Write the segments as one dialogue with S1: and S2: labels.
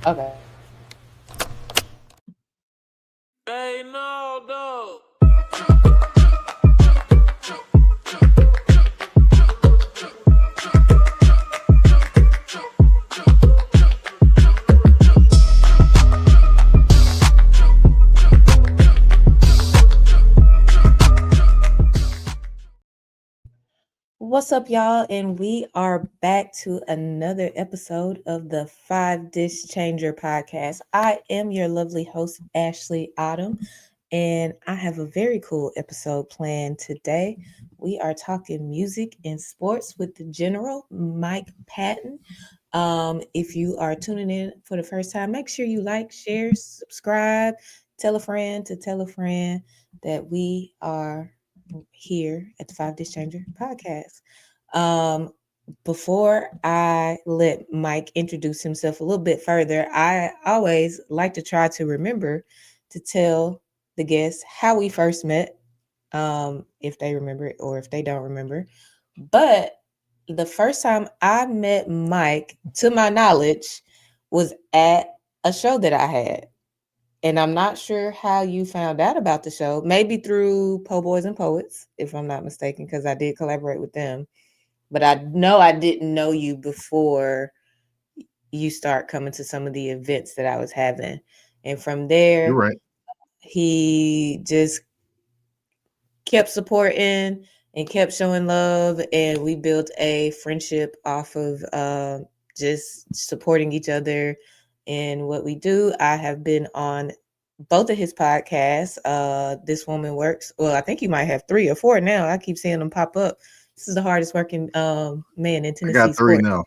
S1: Okay.
S2: Hey, no, no.
S1: What's up, y'all? And we are back to another episode of the Five Dish Changer podcast. I am your lovely host, Ashley Autumn, and I have a very cool episode planned today. We are talking music and sports with the General Mike Patton. If you are tuning in for the first time, make sure you like, share, subscribe, tell a friend to tell a friend that we are here at the Five Dish Changer podcast. Um, before I let Mike introduce himself a little bit further, I always like to try to remember to tell the guests how we first met, if they remember it or if they don't remember. But the first time I met Mike, to my knowledge, was at a show that I had. And I'm not sure how you found out about the show. Maybe through Po Boys and Poets, if I'm not mistaken, because I did collaborate with them. But I know I didn't know you before you start coming to some of the events that I was having. And from
S3: You're
S1: there,
S3: right.
S1: he just kept supporting and kept showing love. And we built a friendship off of just supporting each other in what we do. I have been on both of his podcasts. This Woman Works. Well, I think you might have 3 or 4 now. I keep seeing them pop up. This is the hardest working man in
S3: I
S1: Tennessee
S3: got 3
S1: sports.
S3: now.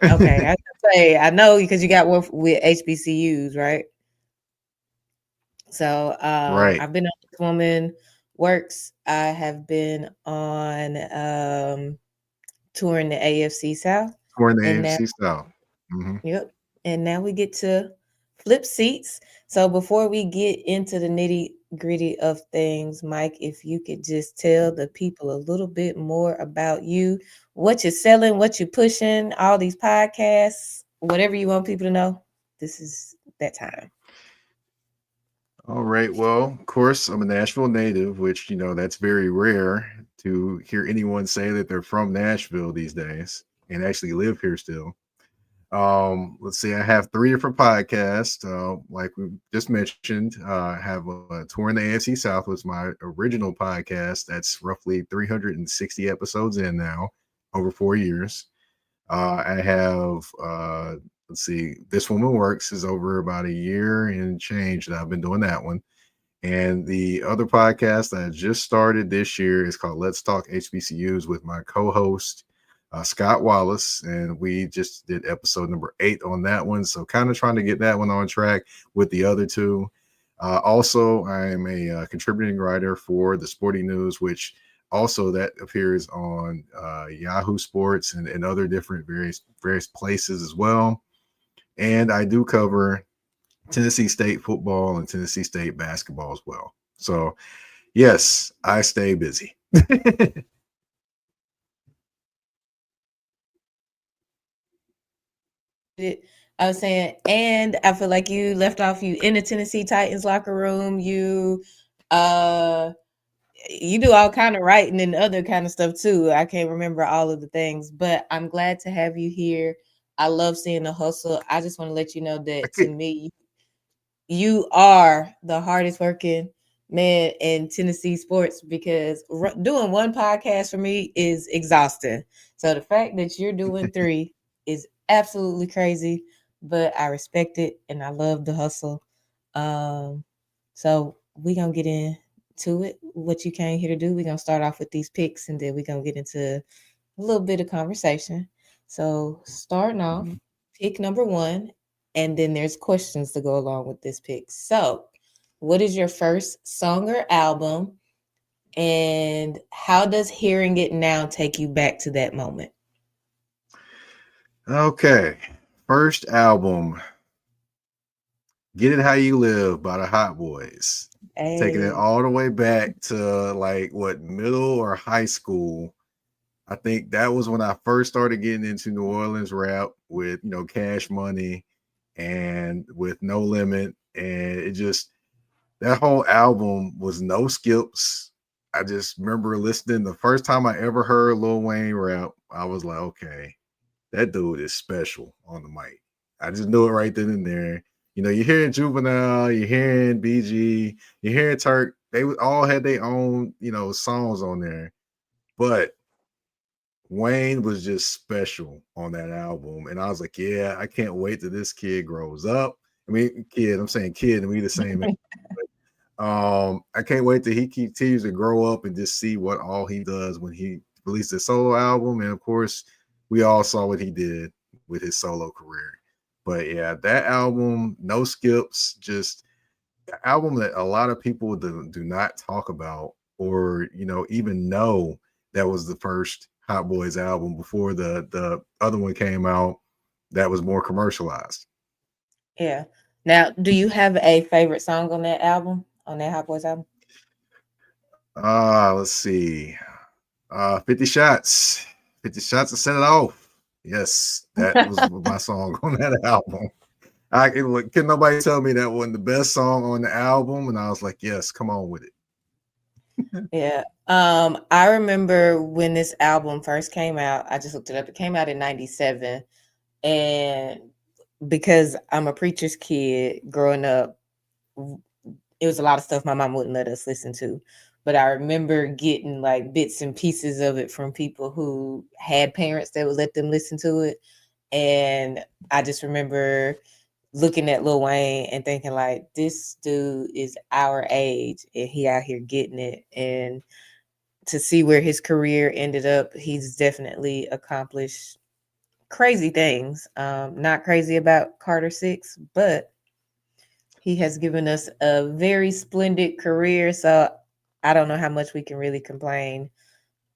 S1: Okay, I was gonna say I know because you got one with HBCUs, right? So
S3: Right.
S1: I've been on This Woman Works. I have been on touring the AFC South,
S3: We're in the
S1: and now
S3: AFC South. Hmm.
S1: yep, and now we get to flip seats. So before we get into the nitty gritty of things, Mike, if you could just tell the people a little bit more about you, what you're selling, what you're pushing, all these podcasts, whatever you want people to know. This is that time.
S3: All right. Well, of course, I'm a Nashville native, which, that's very rare to hear anyone say that they're from Nashville these days and actually live here still. Let's see, I have 3 different podcasts. Like we just mentioned, I have a Tour in the AFC South was my original podcast. That's roughly 360 episodes in now, over 4 years. I have let's see, This Woman Works is over about a year and change that I've been doing that one. And the other podcast that I just started this year is called Let's Talk HBCUs with my co-host Scott Wallace, and we just did episode number 8 on that one. So kind of trying to get that one on track with the other 2. Also, I am a contributing writer for the Sporting News, which also that appears on Yahoo Sports and other different various places as well. And I do cover Tennessee State football and Tennessee State basketball as well. So yes, I stay busy.
S1: I was saying, and I feel like you left off you in the Tennessee Titans locker room. Uh you do all kind of writing and other kind of stuff too. I can't remember all of the things, but I'm glad to have you here. I love seeing the hustle. I just want to let you know
S3: I
S1: that to
S3: could,
S1: me, you are the hardest working man in Tennessee sports because doing one podcast for me is exhausting. So the fact that you're doing 3 is absolutely crazy, but I respect it and I love the hustle. Um, so we're gonna get into it. What you came here to do, we're gonna start off with these picks and then we're gonna get into a little bit of conversation. So starting off, pick number 1, and then there's questions to go along with this pick. So, what is your first song or album, and how does hearing it now take you back to that moment?
S3: okay. First album, Get It How You Live by the Hot Boys. Taking it
S1: Hey,
S3: all the way back to like what, middle or high school. I think that was when I first started getting into New Orleans rap with, Cash Money and with No Limit, and it just that whole album was no skips. I just remember listening the first time I ever heard Lil Wayne rap. I was like, okay, that dude is special on the mic. I just knew it right then and there. You know, you're hearing Juvenile, you're hearing BG, you're hearing Turk. They all had their own, songs on there. But Wayne was just special on that album. And I was like, yeah, I can't wait till this kid grows up. I mean, kid, I'm saying kid, and we the same age. I can't wait till he continues to grow up and just see what all he does when he released his solo album. And of course, we all saw what he did with his solo career. But yeah, that album, no skips, just an album that a lot of people do not talk about or even know that was the first Hot Boys album before the other one came out that was more commercialized.
S1: Yeah. Now, do you have a favorite song on that album? On that Hot Boys album?
S3: Let's see. 50 shots. 50 shots to set it off. Yes, that was my song on that album. Can nobody tell me that wasn't the best song on the album? And I was like, yes, come on with it.
S1: Yeah. I remember when this album first came out, I just looked it up. It came out in 97. And because I'm a preacher's kid growing up, it was a lot of stuff my mom wouldn't let us listen to. But I remember getting like bits and pieces of it from people who had parents that would let them listen to it. And I just remember looking at Lil Wayne and thinking like, this dude is our age and he out here getting it. And to see where his career ended up, he's definitely accomplished crazy things. Not crazy about Carter 6, but he has given us a very splendid career. So I don't know how much we can really complain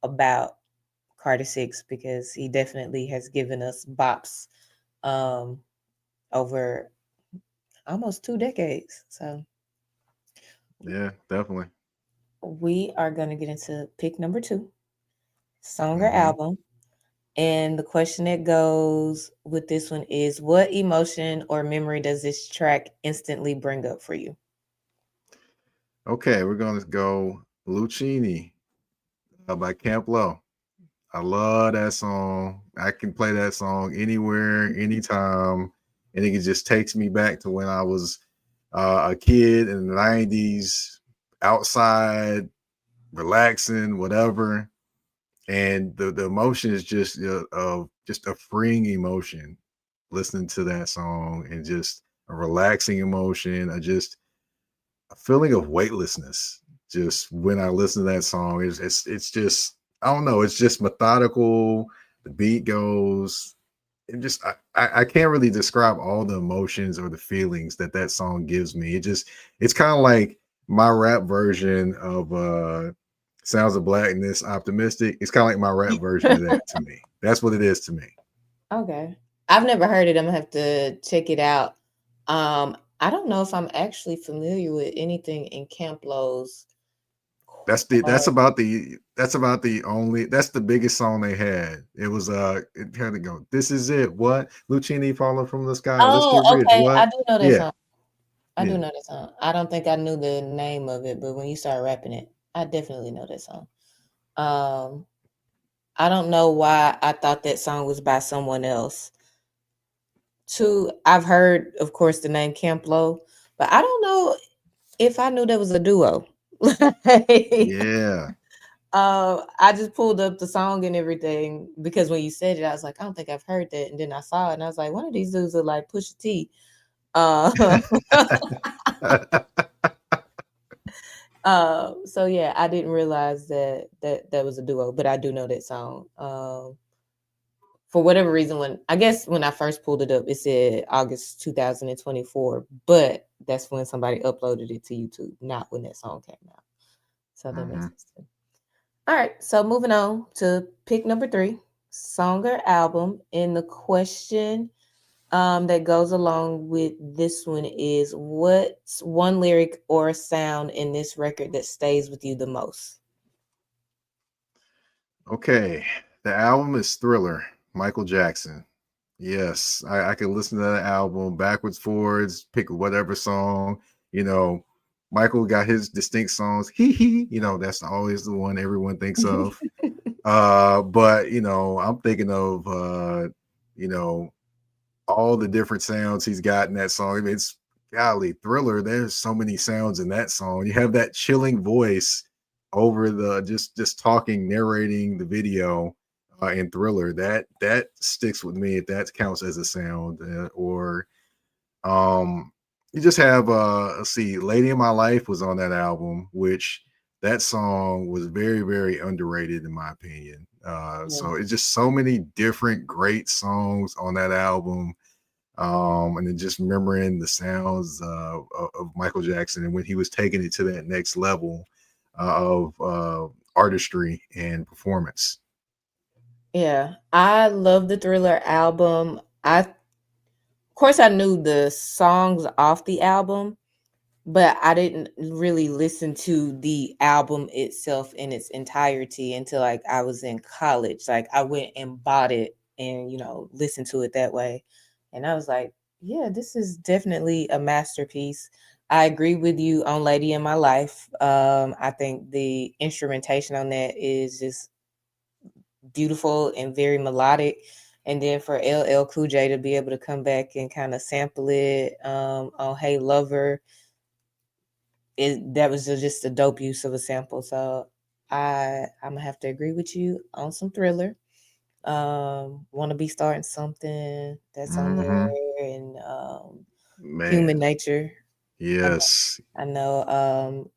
S1: about Carter 6 because he definitely has given us bops over almost 2 decades. So
S3: Yeah, definitely.
S1: we are going to get into pick number 2, song or
S3: Mm-hmm.
S1: album. And the question that goes with this one is, what emotion or memory does this track instantly bring up for you?
S3: Okay, we're gonna go Lucini by Camp Low. I love that song. I can play that song anywhere, anytime, and it just takes me back to when I was a kid in the '90s, outside, relaxing, whatever. And the emotion is just a freeing emotion. Listening to that song and just a relaxing emotion, just a feeling of weightlessness. Just when I listen to that song, it's just I don't know. It's just methodical. The beat goes. It just I can't really describe all the emotions or the feelings that song gives me. It's kind of like my rap version of Sounds of Blackness, Optimistic. It's kind of like my rap version of that to me. That's what it is to me.
S1: Okay. I've never heard it. I'm gonna have to check it out. I don't know if I'm actually familiar with anything in Camp Lowe's.
S3: That's the biggest song they had. It was it had to go. This is it. What? Lucini falling from the sky. Let's get
S1: Oh,
S3: rich.
S1: okay. I
S3: What?
S1: do know that
S3: Yeah,
S1: song. I do
S3: yeah.
S1: know that song. I don't think I knew the name of it, but when you start rapping it, I definitely know that song. Um, I don't know why I thought that song was by someone else. Two, I've heard, of course, the name Camp Low, but I don't know if I knew there was a duo. Like,
S3: Yeah.
S1: I just pulled up the song and everything because when you said it, I was like, I don't think I've heard that. And then I saw it and I was like, one of these dudes are like Pusha T. Uh, so yeah, I didn't realize that was a duo, but I do know that song. For whatever reason, when I first pulled it up, it said August 2024, but that's when somebody uploaded it to YouTube, not when that song came out. So that makes
S3: Mhm.
S1: sense too. All right, so moving on to pick number 3, song or album. And the question that goes along with this one is, what's one lyric or sound in this record that stays with you the most?
S3: Okay. The album is Thriller, Michael Jackson. Yes, I could listen to that album backwards, forwards, pick whatever song. You know, Michael got his distinct songs. Hee, that's always the one everyone thinks of. But I'm thinking of you know, all the different sounds he's got in that song. I mean, it's golly, Thriller. There's so many sounds in that song. You have that chilling voice over the just talking, narrating the video in Thriller. That sticks with me. If that counts as a sound, or um, you just have let's see, Lady in My Life was on that album, which that song was very, very underrated in my opinion.
S1: Yeah.
S3: So it's just so many different great songs on that album. And then just remembering the sounds of Michael Jackson and when he was taking it to that next level of artistry and performance.
S1: Yeah, I love the Thriller album. Of course, I knew the songs off the album, but I didn't really listen to the album itself in its entirety until like I was in college. Like I went and bought it and listened to it that way. And I was like, yeah, this is definitely a masterpiece. I agree with you on Lady in My Life. I think the instrumentation on that is just beautiful and very melodic. And then for LL Cool J to be able to come back and kind of sample it on Hey Lover, that was just a dope use of a sample. So I'm gonna have to agree with you on some Thriller. Want to be starting something that's on
S3: Hmm.
S1: there, and
S3: Man,
S1: Human Nature. I know,
S3: yes.
S1: I know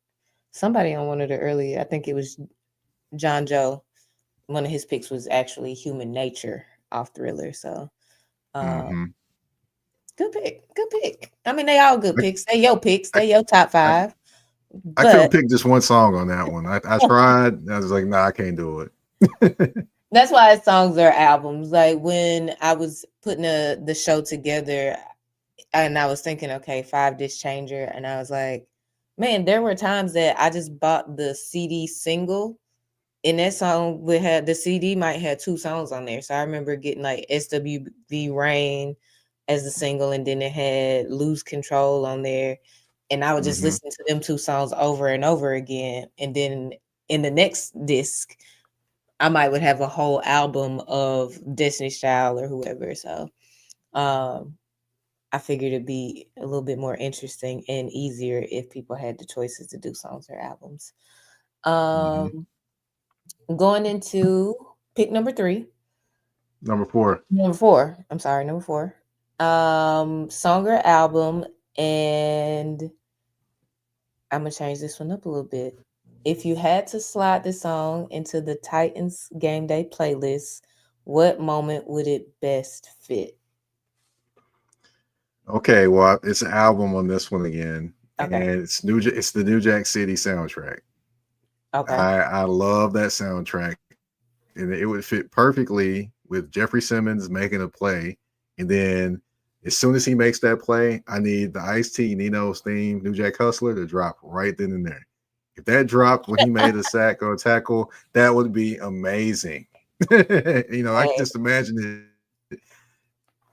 S1: somebody on one of the early, I think it was John Joe. One of his picks was actually Human Nature off Thriller. So um,
S3: Hmm.
S1: good pick, good pick. I mean, they all good
S3: I,
S1: picks. They your picks.
S3: I,
S1: They your top
S3: I,
S1: five.
S3: I couldn't
S1: But
S3: pick just one song on that one. I tried. I was like, nah, I can't do it.
S1: that's why songs are albums. Like when I was putting the show together, and I was thinking, okay, 5 Disc Changer, and I was like, man, there were times that I just bought the CD single, and that song would have the CD might have 2 songs on there. So I remember getting like SWV Rain as the single, and then it had Lose Control on there, and I would just
S3: Hmm.
S1: listen to them 2 songs over and over again, and then in the next disc I might would have a whole album of Destiny's Child or whoever. So um I figured it'd be a little bit more interesting and easier if people had the choices to do songs or albums.
S3: Hmm.
S1: Um Going into pick number 3.
S3: Number 4.
S1: Number 4. I'm sorry, number 4. Song or album, and I'm gonna change this one up a little bit. If you had to slide this song into the Titans game day playlist, what moment would it best fit?
S3: Okay, well, it's an album on this one again,
S1: Okay.
S3: and it's the New Jack City soundtrack.
S1: Okay.
S3: I love that soundtrack, and it would fit perfectly with Jeffrey Simmons making a play, and then as soon as he makes that play, I need the Ice T Nino's theme, New Jack Hustler, to drop right then and there. If that dropped when he made a sack or a tackle, that would be amazing. I can
S1: Hey,
S3: just imagine it.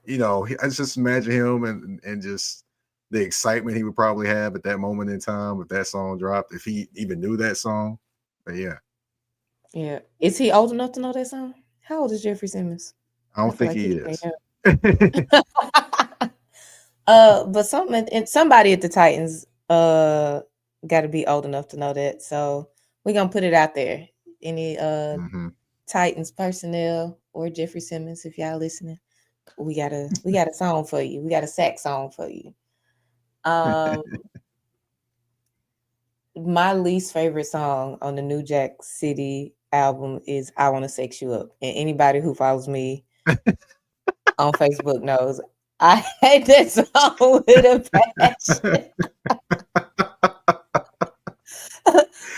S3: I just imagine him and just the excitement he would probably have at that moment in time if that song dropped, if he even knew that song. But yeah,
S1: yeah. Is he old enough to know that song? How old is Jeffrey Simmons?
S3: I
S1: I
S3: don't
S1: feel
S3: think
S1: like
S3: he
S1: he's
S3: is.
S1: pretty but something and somebody at the Titans got to be old enough to know that. So we're gonna put it out there. Any
S3: Hmm.
S1: Titans personnel or Jeffrey Simmons, if y'all listening, we got a song for you. We got a sax song for you. Um, my least favorite song on the New Jack City album is "I Want to Sex You Up," and anybody who follows me on Facebook knows I hate that song with a passion.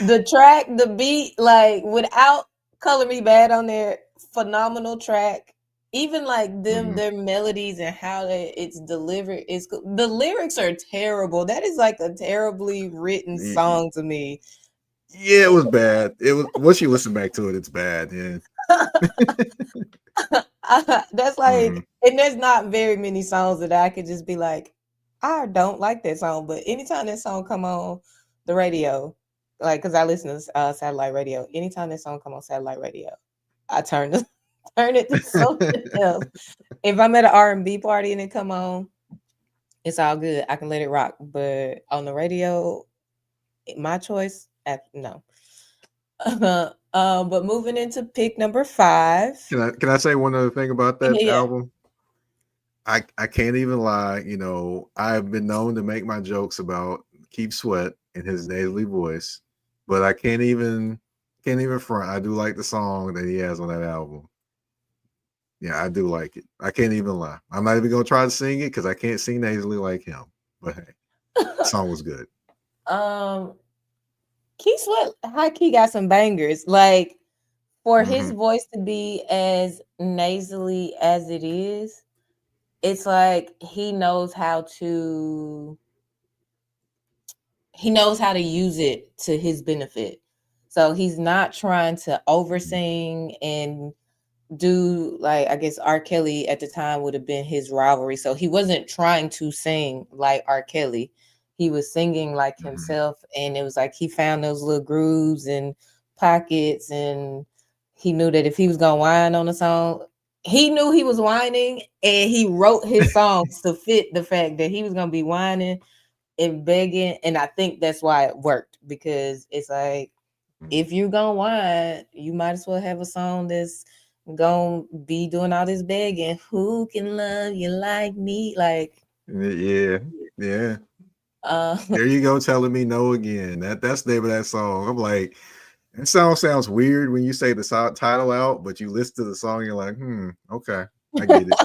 S1: The track, the beat, like without Color Me Bad on there, phenomenal track. Even like them,
S3: Hmm.
S1: their melodies and how it's delivered is the lyrics are terrible. That is like a terribly written song to me.
S3: Yeah, it was bad. It was once you listen back to it, it's bad. Yeah.
S1: That's
S3: Hmm.
S1: like, and there's not very many songs that I could just be like, I don't like that song. But anytime that song come on the radio, like, cause I listen to satellite radio. Anytime that song come on satellite radio, I turn to turn it to something else. If I'm at an R&B party and it come on, it's all good. I can let it rock. But on the radio, my choice, no. But moving into pick number 5.
S3: Can I say one other thing about that
S1: Yeah.
S3: album? I can't even lie. I've been known to make my jokes about Keith Sweat and his nasally voice, but I can't even front. I do like the song that he has on that album. Yeah, I do like it. I can't even lie. I'm not even gonna try to sing it because I can't sing nasally like him. But hey, the song was good.
S1: um, Keith Sweat high key got some bangers. Like, for his
S3: Hmm.
S1: voice to be as nasally as it is, it's like he knows how to use it to his benefit. So he's not trying to oversing and do, like, I guess R. Kelly at the time would have been his rivalry. So he wasn't trying to sing like R. Kelly. He was singing like
S3: Hmm.
S1: himself, and it was like he found those little grooves and pockets, and he knew that if he was gonna whine on a song, he knew he was whining, and he wrote his songs to fit the fact that he was gonna be whining and begging. And I think that's why it worked, because it's like, if you're gonna whine, you might as well have a song that's gonna be doing all this begging. Who can love you like me? Like,
S3: Yeah, yeah.
S1: uh,
S3: There you go, telling me no again. That's the name of that song. I'm like, that song sounds weird when you say the title out, but you listen to the song, you're like, okay, I get it.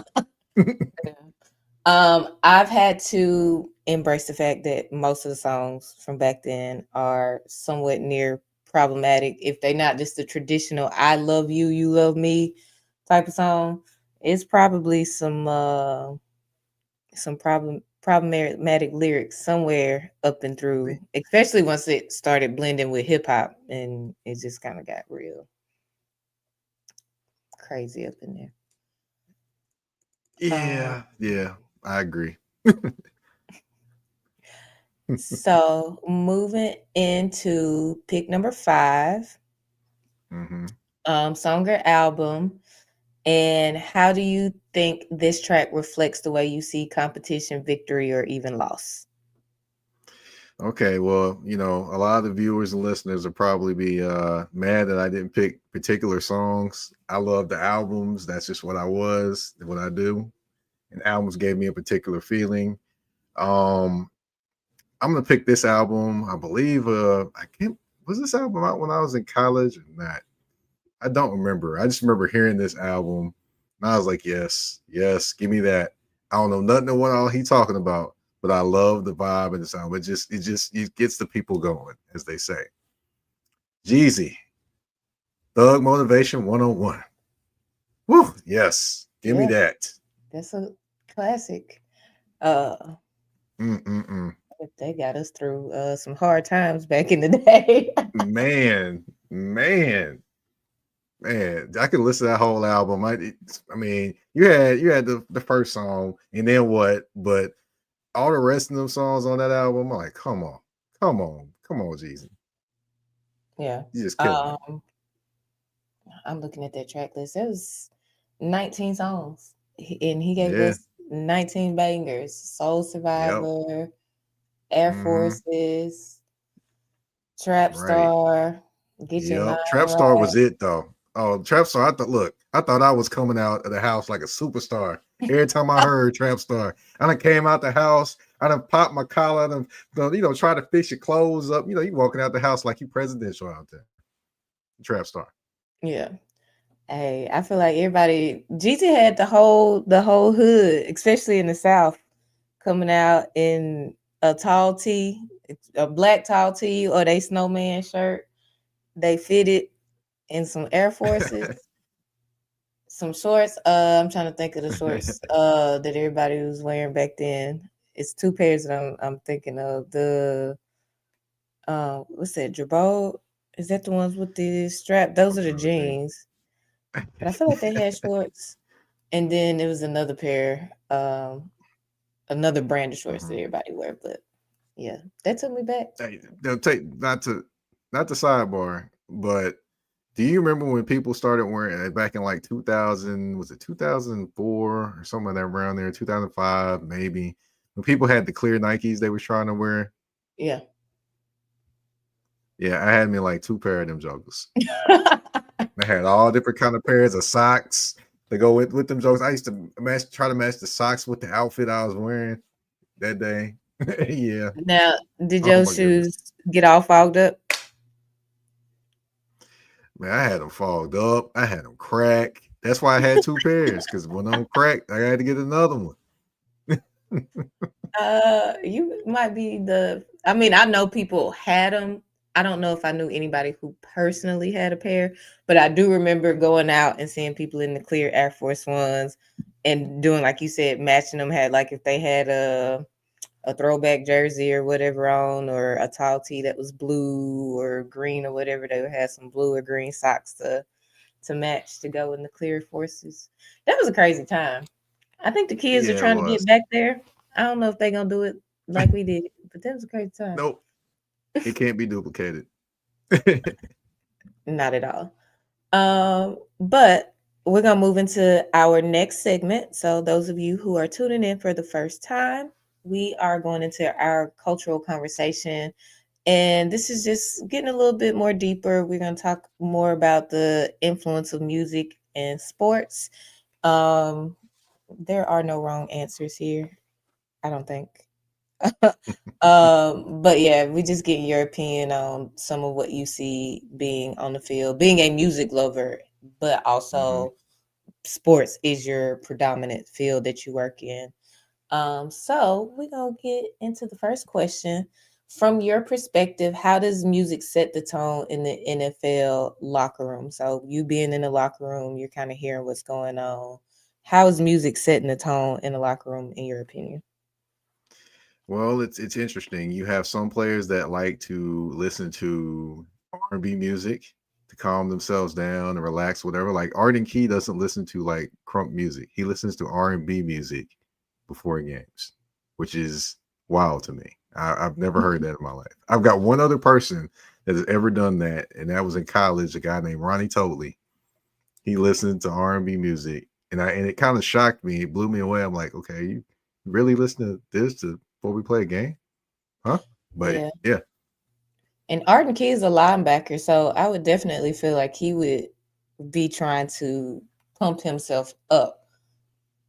S1: I've had to embrace the fact that most of the songs from back then are somewhat near problematic. If they're not just the traditional "I love you, you love me" type of song, it's probably some problematic lyrics somewhere up and through, especially once it started blending with hip hop, and it just kind of got real crazy up in there. Uh,
S3: Yeah, yeah, I agree.
S1: so moving into pick number 5,
S3: Hmm.
S1: song or album, and how do you think this track reflects the way you see competition, victory, or even loss?
S3: Okay, well, a lot of the viewers and listeners will probably be mad that I didn't pick particular songs. I love the albums. That's just what I was, what I do. And albums gave me a particular feeling. Um, I'm gonna pick this album. I believe I can't was this album out when I was in college or not? I don't remember. I just remember hearing this album and I was like, yes, yes, give me that. I don't know nothing of what all he talking about, but I love the vibe and the sound. It gets the people going, as they say. Jeezy, Thug Motivation 101. Woo, yes, give me
S1: Yeah,
S3: that.
S1: that's a classic. Uh,
S3: Mm-mm-mm.
S1: they got us through some hard times back in the day.
S3: Man, man, man, I could listen to that whole album. I mean, you had the first song, and then what? But all the rest of them songs on that album, I'm like, come on, Jesus,
S1: Yeah.
S3: you just killing it.
S1: Um, I'm looking at that track list. It was 19 songs, and he gave
S3: Yeah,
S1: us 19 bangers. Soul
S3: yep,
S1: Survivor, Air
S3: hmm,
S1: Forces, Trap
S3: right,
S1: Star, Get Your Mind
S3: yep. Trap Star
S1: Right.
S3: was it though. Oh, Trap Star. I thought I was coming out of the house like a superstar. Every time I heard Trap Star, I done came out the house. I done popped my collar. Try to fix your clothes up. You walking out the house like you presidential out there. Trap Star.
S1: Yeah. Hey, I feel like everybody GT had the whole hood, especially in the South, coming out in a tall tee, a black tall tee, or they snowman shirt. They fitted in some Air Forces, some shorts. I'm trying to think of the shorts that everybody was wearing back then. It's two pairs that I'm thinking of. The what's that, Jabot? Is that the ones with the strap? Those
S3: I'm
S1: are the
S3: trying to think.
S1: jeans. but I feel like they had shorts, and then it was another pair, another brand of shorts that
S3: Mhm.
S1: everybody wear. But yeah, that took me back.
S3: Hey, they'll take not to sidebar, but do you remember when people started wearing back in like 2000? Was it 2004 or something like that around there? 2005 maybe. When people had the clear Nikes they was trying to wear.
S1: Yeah.
S3: Yeah, I had me like two pair of them jokers. They had all different kind of pairs of socks to go with them jokes. I used to try to match the socks with the outfit I was wearing that day. Yeah.
S1: Now, did
S3: Oh
S1: your
S3: my goodness.
S1: shoes get all fogged up?
S3: Man, I had them fogged up. I had them crack. That's why I had two pairs because when I'm cracked, I had to get another one.
S1: You might be the. I mean, I know people had them. I don't know if I knew anybody who personally had a pair, but I do remember going out and seeing people in the clear Air Force Ones and doing, like you said, matching them. Had like if they had a throwback jersey or whatever on, or a tall tee that was blue or green or whatever, they would have some blue or green socks to match to go in the clear forces. That was a crazy time. I think the kids are
S3: Yeah, it
S1: trying to
S3: was.
S1: get back there. I don't know if they're gonna do it like we did, but that was a crazy time.
S3: Nope, it can't be duplicated.
S1: Not at all. But we're gonna move into our next segment. So those of you who are tuning in for the first time, we are going into our cultural conversation. And this is just getting a little bit more deeper. We're going to talk more about the influence of music and sports. Um, there are no wrong answers here, I don't think. But yeah, we just getting your opinion on some of what you see being on the field, being a music lover, but
S3: Mhm.
S1: also sports is your predominant field that you work in. So we're gonna get into the first question. From your perspective, how does music set the tone in the NFL locker room? So you being in the locker room, you're kind of hearing what's going on. How is music setting the tone in the locker room, in your opinion?
S3: Well, it's interesting. You have some players that like to listen to R&B music to calm themselves down and relax, whatever. Like Arden Key doesn't listen to like crunk music. He listens to R&B music before games, which is wild to me. I've never heard that in my life. I've got one other person that has ever done that, and that was in college. A guy named Ronnie Totley. He listened to R&B music, and it kind of shocked me. It blew me away. I'm like, okay, you really listen to this before we play a game, huh? But
S1: Yeah.
S3: yeah,
S1: And Arden Key is a linebacker, so I would definitely feel like he would be trying to pump himself up.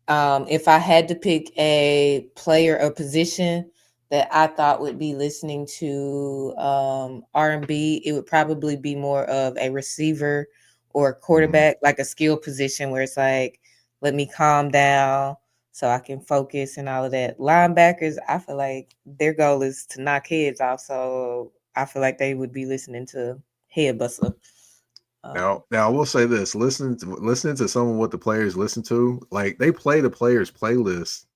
S1: If I had to pick a player or position that I thought would be listening to R&B, it would probably be more of a receiver or a
S3: hmm
S1: quarterback, like a skill position where it's like, let me calm down so I can focus and all of that. Linebackers, I feel like their goal is to knock heads off, so I feel like they would be listening to Head Buster. Um,
S3: now I will say this: listening to some of what the players listen to, like they play the players' playlist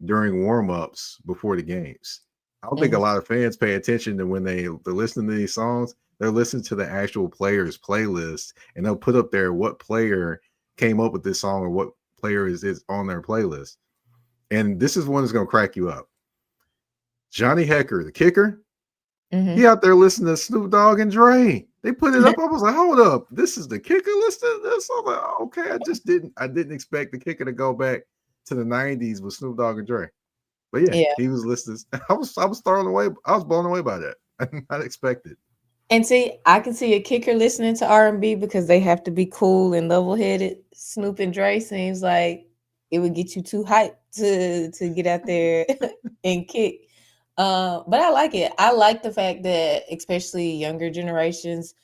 S3: during warm-ups before the games. I don't think a
S1: mhm.
S3: lot of fans pay attention to when they're listening to these songs. They're listening to the actual players' playlist, and they'll put up there what player came up with this song or what player is on their playlist. And this is one that's gonna crack you up. Johnny Hecker, the kicker, he
S1: Mhm.
S3: out there listening to Snoop Dogg and Dre. They put it up. I was like, hold up, this is the kicker listening to this. I'm like, oh, okay, I didn't expect the kicker to go back to the '90s with Snoop Dogg and Dre. But yeah,
S1: Yeah.
S3: he was listening. I was thrown away. I was blown away by that. I did not expect it.
S1: And see, I can see a kicker listening to R&B because they have to be cool and level-headed. Snoop and Dre seems like it would get you too hyped to get out there and kick. But I like it. I like the fact that especially younger generations,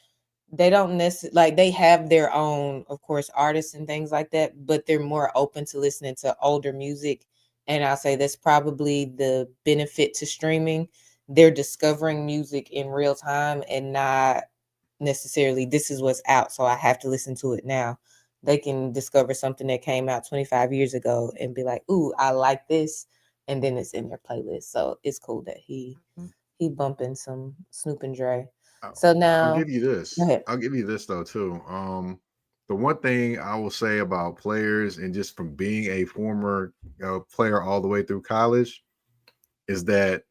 S1: they don't necessarily like they have their own, of course, artists and things like that, but they're more open to listening to older music. And I'll say that's probably the benefit to streaming. They're discovering music in real time and not necessarily this is what's out, so I have to listen to it now. They can discover something that came out 25 years ago and be like, "Ooh, I like this," and then it's in their playlist. So it's cool that he bumping some Snoop and Dre.
S3: I'll,
S1: So
S3: I'll
S1: now,
S3: give you
S1: go
S3: this.
S1: ahead.
S3: I'll give you this though too. the one thing I will say about players, and just from being a former player all the way through college, is that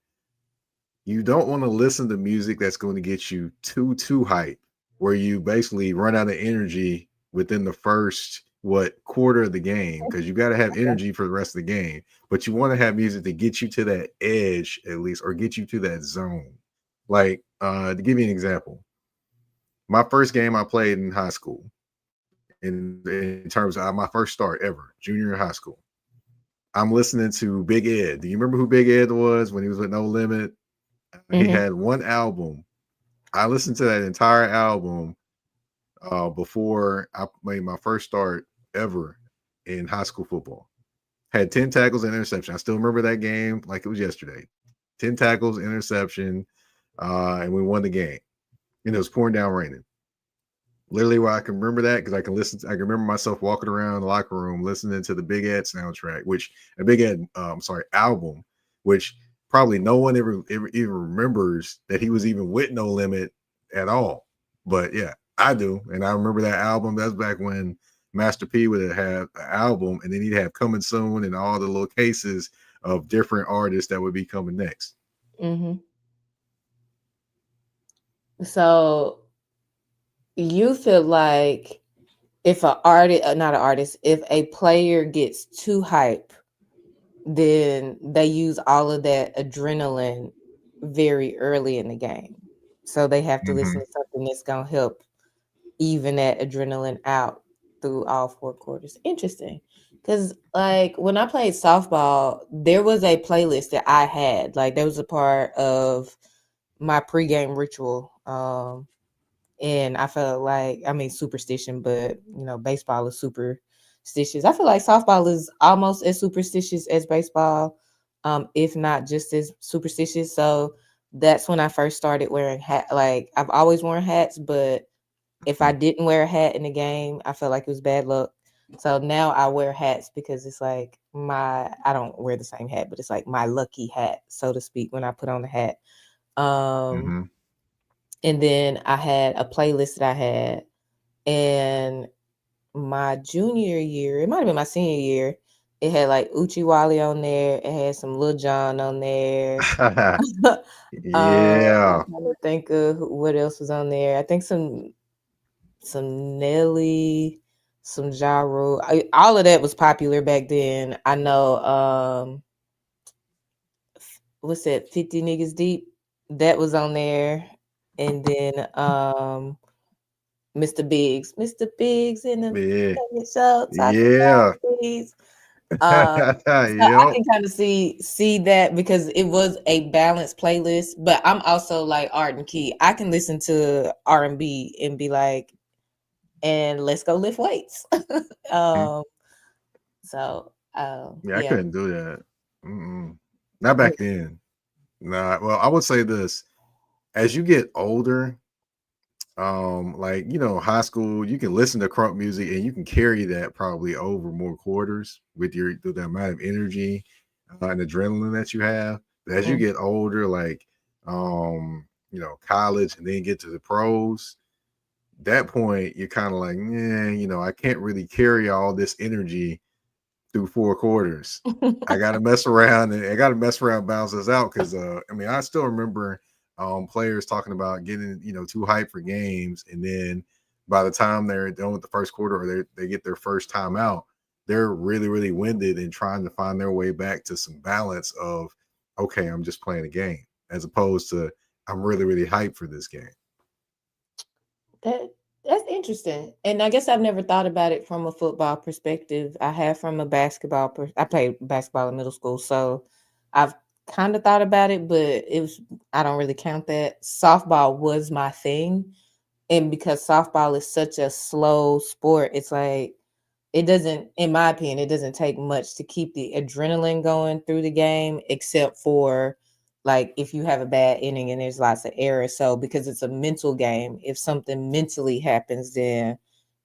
S3: you don't want to listen to music that's going to get you too hype, where you basically run out of energy within the first quarter of the game, because you got to have energy for the rest of the game. But you want to have music to get you to that edge at least, or get you to that zone. Like to give you an example, my first game I played in high school, in terms of my first start ever, junior in high school, I'm listening to Big Ed. Do you remember who Big Ed was when he was with No Limit? He
S1: Mm-hmm.
S3: had one album. I listened to that entire album before I made my first start ever in high school football. Had 10 tackles and interception. I still remember that game like it was yesterday. 10 tackles, interception, and we won the game. And it was pouring down raining. Literally, why I can remember that, because I can remember myself walking around the locker room listening to the Big Ed soundtrack, which a Big Ed, album, which probably no one ever even remembers that he was even with No Limit at all. But yeah, I do, and I remember that album. That's back when Master P would have an album, and then he'd have Coming Soon and all the little cases of different artists that would be coming next.
S1: Mm-hmm. So you feel like if a artist, not an artist, if a player gets too hype, then they use all of that adrenaline very early in the game. So they have to listen
S3: Mm-hmm.
S1: to something that's going to help even that adrenaline out through all four quarters. Interesting. Because, like, when I played softball, there was a playlist that I had. Like, there was a part of my pregame ritual. And I felt like, I mean, superstition, but baseball is superstitious. I feel like softball is almost as superstitious as baseball, if not just as superstitious. So that's when I first started wearing hat. Like, I've always worn hats, but if I didn't wear a hat in the game, I felt like it was bad luck. So now I wear hats because it's like I don't wear the same hat, but it's like my lucky hat, so to speak, when I put on the hat. Um,
S3: Mm-hmm.
S1: and then I had a playlist that I had, and my junior year, it might have been my senior year, it had like Uchi Wally on there. It had some Lil Jon on there. I'm
S3: Yeah.
S1: trying to think of what else was on there. I think some Nelly, some Ja Rule. All of that was popular back then. I know. What's that? 50 Niggas Deep. That was on there, and then Mr. Biggs in the
S3: Yeah.
S1: show talking
S3: Yeah.
S1: about these. So I
S3: Yep.
S1: can kind of see that because it was a balanced playlist. But I'm also like Art and Key. I can listen to R&B and be like, and let's go lift weights.
S3: Mhm.
S1: um,
S3: Yeah, I
S1: yeah.
S3: couldn't do that. Mm-mm. Not back then. Nah. Well, I would say this: as you get older, like high school, you can listen to crunk music and you can carry that probably over more quarters with the amount of energy and adrenaline that you have. But as you
S1: Mm.
S3: get older, like college, and then get to the pros, that point you're kind of like, yeah, I can't really carry all this energy through four quarters. I gotta mess around, and I gotta mess around, bounce us out, because I mean, I still remember players talking about getting too hyped for games, and then by the time they're done with the first quarter, or they get their first time out, they're really really winded and trying to find their way back to some balance of, okay, I'm just playing a game, as opposed to I'm really really hyped for this game.
S1: That that's interesting, and I guess I've never thought about it from a football perspective. I have from a basketball. I played basketball in middle school, so I've kind of thought about it, but I don't really count that. Softball was my thing, and because softball is such a slow sport, it's like it doesn't, in my opinion, it doesn't take much to keep the adrenaline going through the game, except for like if you have a bad inning and there's lots of errors. So because it's a mental game, if something mentally happens, then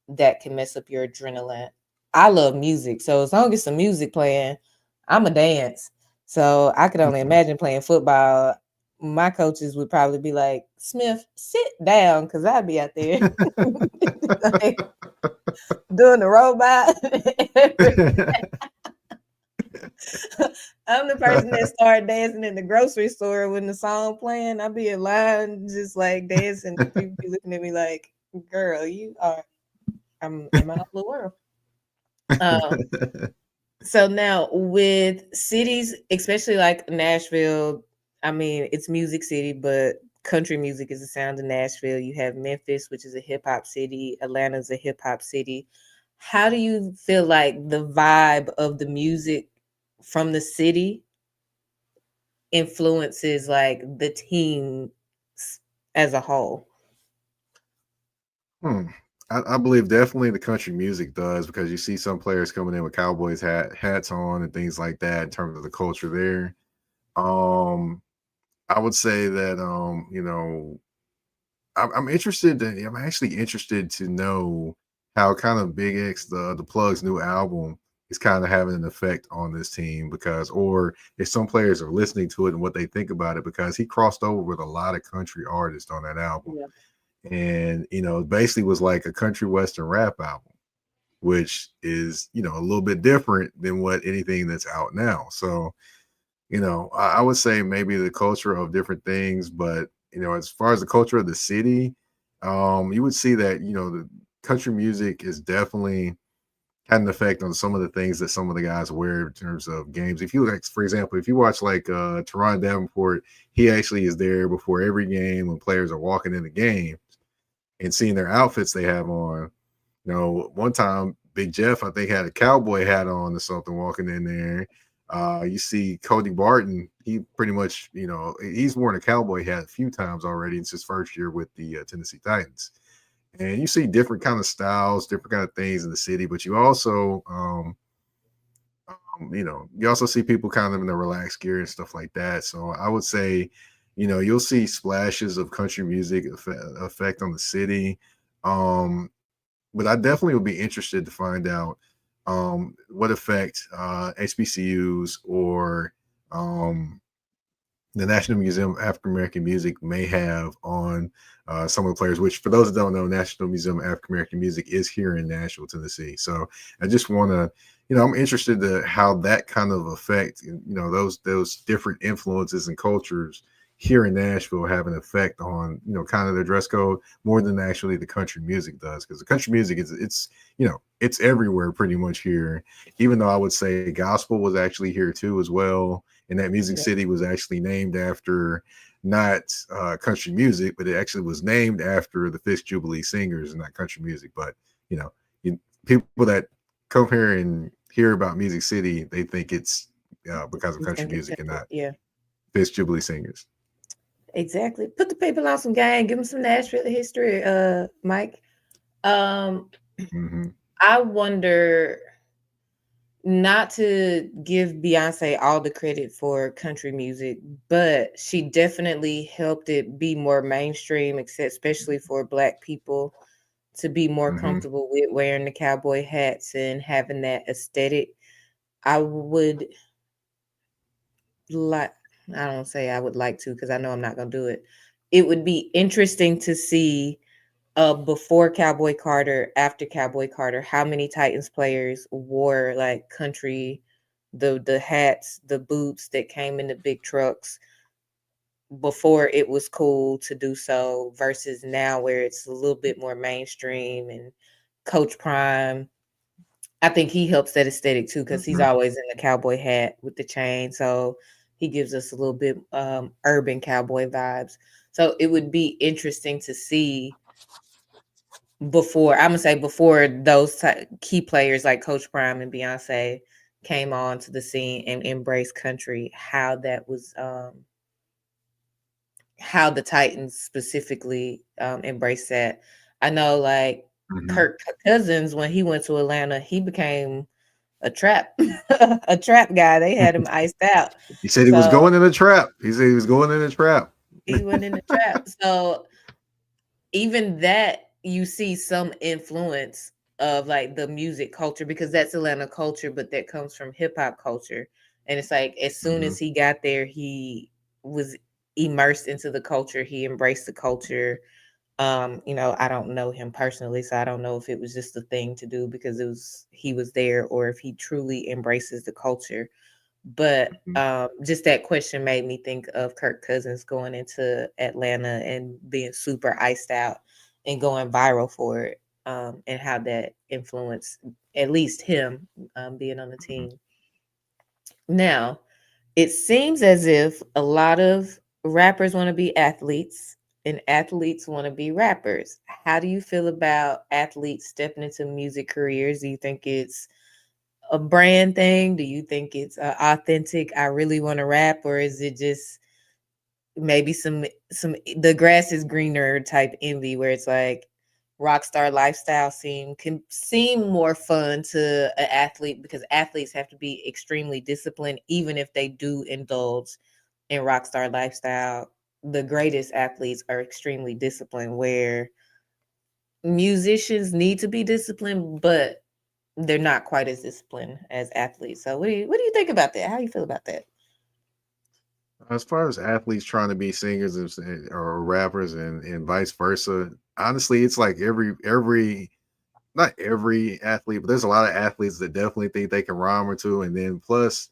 S1: that can mess up your adrenaline. I love music, so as long as some music playing, I'm a dance. So I could only
S3: Mhm.
S1: imagine playing football my coaches would probably be like, Smith, sit down, because I'd be out there like, doing the robot. I'm the person that started dancing in the grocery store when the song playing. I'd be in line just like dancing. People be looking at me like, girl, you are I'm in my own little world. Um, so now with cities, especially like Nashville, I mean, it's Music City, but country music is the sound of Nashville. You have Memphis, which is a hip hop city. Atlanta's a hip hop city. How do you feel like the vibe of the music from the city influences like the team as a whole?
S3: Hmm. I believe definitely the country music does because you see some players coming in with Cowboys hats on and things like that in terms of the culture there. Um, I would say that I'm interested. I'm actually interested to know how kind of Big X the Plug's new album is kind of having an effect on this team because, or if some players are listening to it and what they think about it because he crossed over with a lot of country artists on that album,
S1: Yeah.
S3: and basically was like a country western rap album, which is a little bit different than what anything that's out now. So I would say maybe the culture of different things, but as far as the culture of the city, you would see that the country music is definitely had an effect on some of the things that some of the guys wear in terms of games. If you like, for example, if you watch like Teron Davenport, he actually is there before every game when players are walking in the game and seeing their outfits they have on. One time Big Jeff, I think, had a cowboy hat on or something walking in there. You see Cody Barton, he pretty much, he's worn a cowboy hat a few times already. It's his first year with the Tennessee Titans. And you see different kind of styles, different kind of things in the city, but you also, you also see people kind of in the relaxed gear and stuff like that. So I would say, you'll see splashes of country music effect on the city. But I definitely would be interested to find out what effect HBCUs or the National Museum of African American Music may have on some of the players, which for those that don't know, National Museum of African American Music is here in Nashville, Tennessee. So I just want to, I'm interested to how that kind of effect, those different influences and cultures here in Nashville have an effect on, kind of their dress code more than actually the country music does. Because the country music it's everywhere pretty much here, even though I would say gospel was actually here too as well. And that Music
S1: Yeah.
S3: City was actually named after not country music, but it actually was named after the Fisk Jubilee Singers and not country music. But people that come here and hear about Music City, they think it's because of
S1: You
S3: country
S1: think it's
S3: music and
S1: country?
S3: not
S1: Yeah.
S3: Fisk Jubilee Singers.
S1: Exactly. Put the people on some game. Give them some Nashville history, Mike. Um,
S3: Mm-hmm.
S1: I wonder, not to give Beyonce all the credit for country music, but she definitely helped it be more mainstream, especially for Black people to be more
S3: Mm-hmm.
S1: comfortable with wearing the cowboy hats and having that aesthetic. I would like, I don't say I would like to because I know I'm not going to do it. It would be interesting to see before Cowboy Carter, after Cowboy Carter, how many Titans players wore like country, the hats, the boots that came in the big trucks before it was cool to do so versus now where it's a little bit more mainstream. And Coach Prime, I think he helps that aesthetic too because he's
S3: Mm-hmm.
S1: always in the cowboy hat with the chain, so he gives us a little bit urban cowboy vibes. So it would be interesting to see before, I'm gonna say before those key players like Coach Prime and Beyonce came on to the scene and embraced country, how that was how the Titans specifically embraced that. I know like
S3: Mm-hmm.
S1: Kirk Cousins, when he went to Atlanta, he became a trap a trap guy. They had him iced out.
S3: He said he was
S1: So
S3: going in a trap. He said he was going in a trap.
S1: he went in the trap. So even that, you see some influence of like the music culture because that's Atlanta culture, but that comes from hip hop culture. And it's like as soon
S3: Mm-hmm.
S1: as he got there, he was immersed into the culture. He embraced the culture. I don't know him personally, so I don't know if it was just a thing to do because he was there, or if he truly embraces the culture. But
S3: Mhm.
S1: just that question made me think of Kirk Cousins going into Atlanta and being super iced out and going viral for it, and how that influenced at least him, being on the
S3: Mhm.
S1: team. Now, it seems as if a lot of rappers want to be athletes and athletes want to be rappers. How do you feel about athletes stepping into music careers? Do you think it's a brand thing? Do you think it's authentic? I really want to rap, or is it just maybe some the grass is greener type envy, where it's like rock star lifestyle can seem more fun to an athlete because athletes have to be extremely disciplined, even if they do indulge in rock star lifestyle. The greatest athletes are extremely disciplined, where musicians need to be disciplined, but they're not quite as disciplined as athletes. So what do you think about that? How do you feel about that?
S3: As far as athletes trying to be singers or rappers and vice versa, honestly, it's like every not every athlete, but there's a lot of athletes that definitely think they can rhyme or two, and then plus,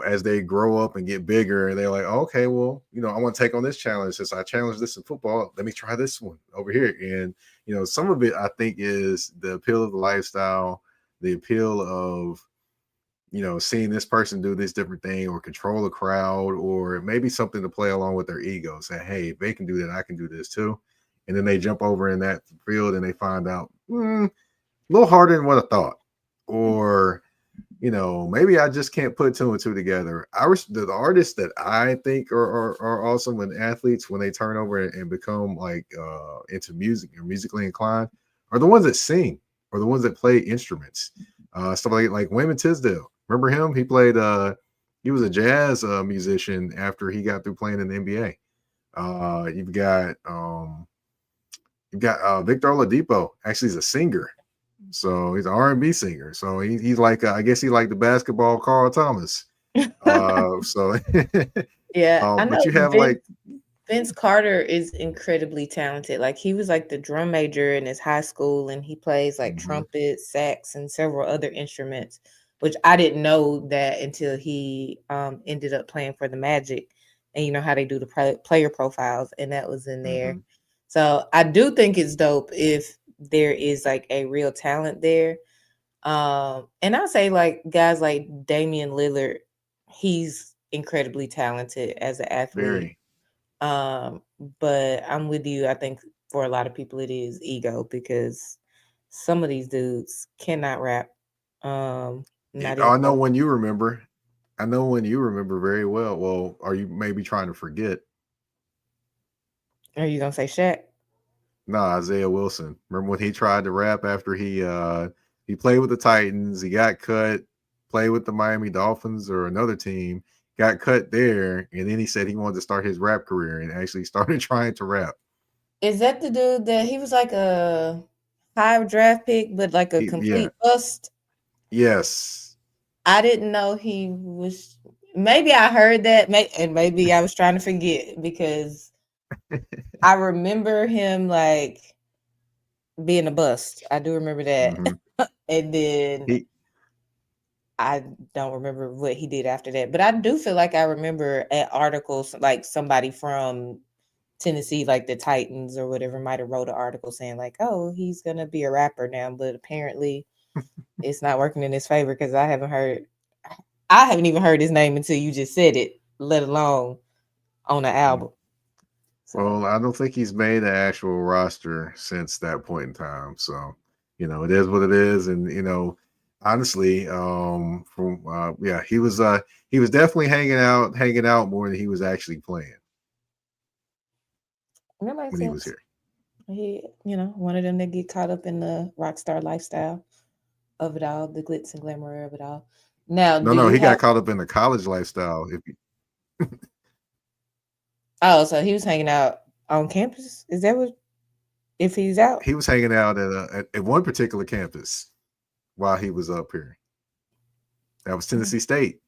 S3: as they grow up and get bigger, they're like, okay, well, I want to take on this challenge. Since I challenged this in football, let me try this one over here. And some of it I think is the appeal of the lifestyle, the appeal of seeing this person do this different thing or control a crowd, or maybe something to play along with their ego. Say, hey, if they can do that, I can do this too. And then they jump over in that field and they find out a little harder than what I thought. Or, maybe I just can't put two and two together. The artists that I think are awesome when athletes, when they turn over and become like into music or musically inclined, are the ones that sing or the ones that play instruments. Stuff like Wayman Tisdale. Remember him? He was a jazz musician after he got through playing in the NBA. You've got Victor Oladipo. Actually, he's a singer, so he's an R&B singer. So he's like I guess he like the basketball Carl Thomas. So,
S1: Yeah, I
S3: but
S1: know
S3: you have like
S1: Vince Carter is incredibly talented. Like he was like the drum major in his high school, and he plays like
S3: mhm,
S1: trumpet, sax, and several other instruments, which I didn't know that until he ended up playing for the Magic. And you know how they do the player profiles, and that was in there.
S3: mhm,
S1: So I do think it's dope if there is like a real talent there. And I'll say like guys like Damian Lillard, he's incredibly talented as an athlete.
S3: very.
S1: Um, but I'm with you. I think for a lot of people it is ego because some of these dudes cannot rap. Not even
S3: I know
S1: close.
S3: when you remember. I know when you remember very well. Well, are you maybe trying to forget?
S1: Are you gonna say Shaq?
S3: No, Isaiah Wilson. Remember when he tried to rap after he played with the Titans, he got cut, played with the Miami Dolphins or another team, got cut there, and then he said he wanted to start his rap career and actually started trying to rap.
S1: Is that the dude that he was like a high draft pick, but like a
S3: Yeah,
S1: complete bust?
S3: yes.
S1: I didn't know he was. Maybe I heard that, and maybe I was trying to forget because I remember him like being a bust. I do remember that,
S3: hmm
S1: and then
S3: He
S1: I don't remember what he did after that. But I do feel like I remember an article, like somebody from Tennessee, like the Titans or whatever, might have wrote an article saying like, "Oh, he's gonna be a rapper now," but apparently it's not working in his favor because I haven't even heard his name until you just said it, let alone on the album.
S3: Well,
S1: So
S3: I don't think he's made an actual roster since that point in time. So, it is what it is. And, honestly, from yeah, he was definitely hanging out more than he was actually playing
S1: that makes
S3: when he was
S1: sense.
S3: here.
S1: He, one of them that get caught up in the rock star lifestyle of it all, the glitz and glamour of it all. Now,
S3: No,
S1: do
S3: no,
S1: you
S3: he got
S1: have?
S3: caught up in the college lifestyle.
S1: Oh, so he was hanging out on campus? Is that what? If he's out?
S3: He was hanging out at one particular campus while he was up here. That was
S1: Mm,
S3: Tennessee State.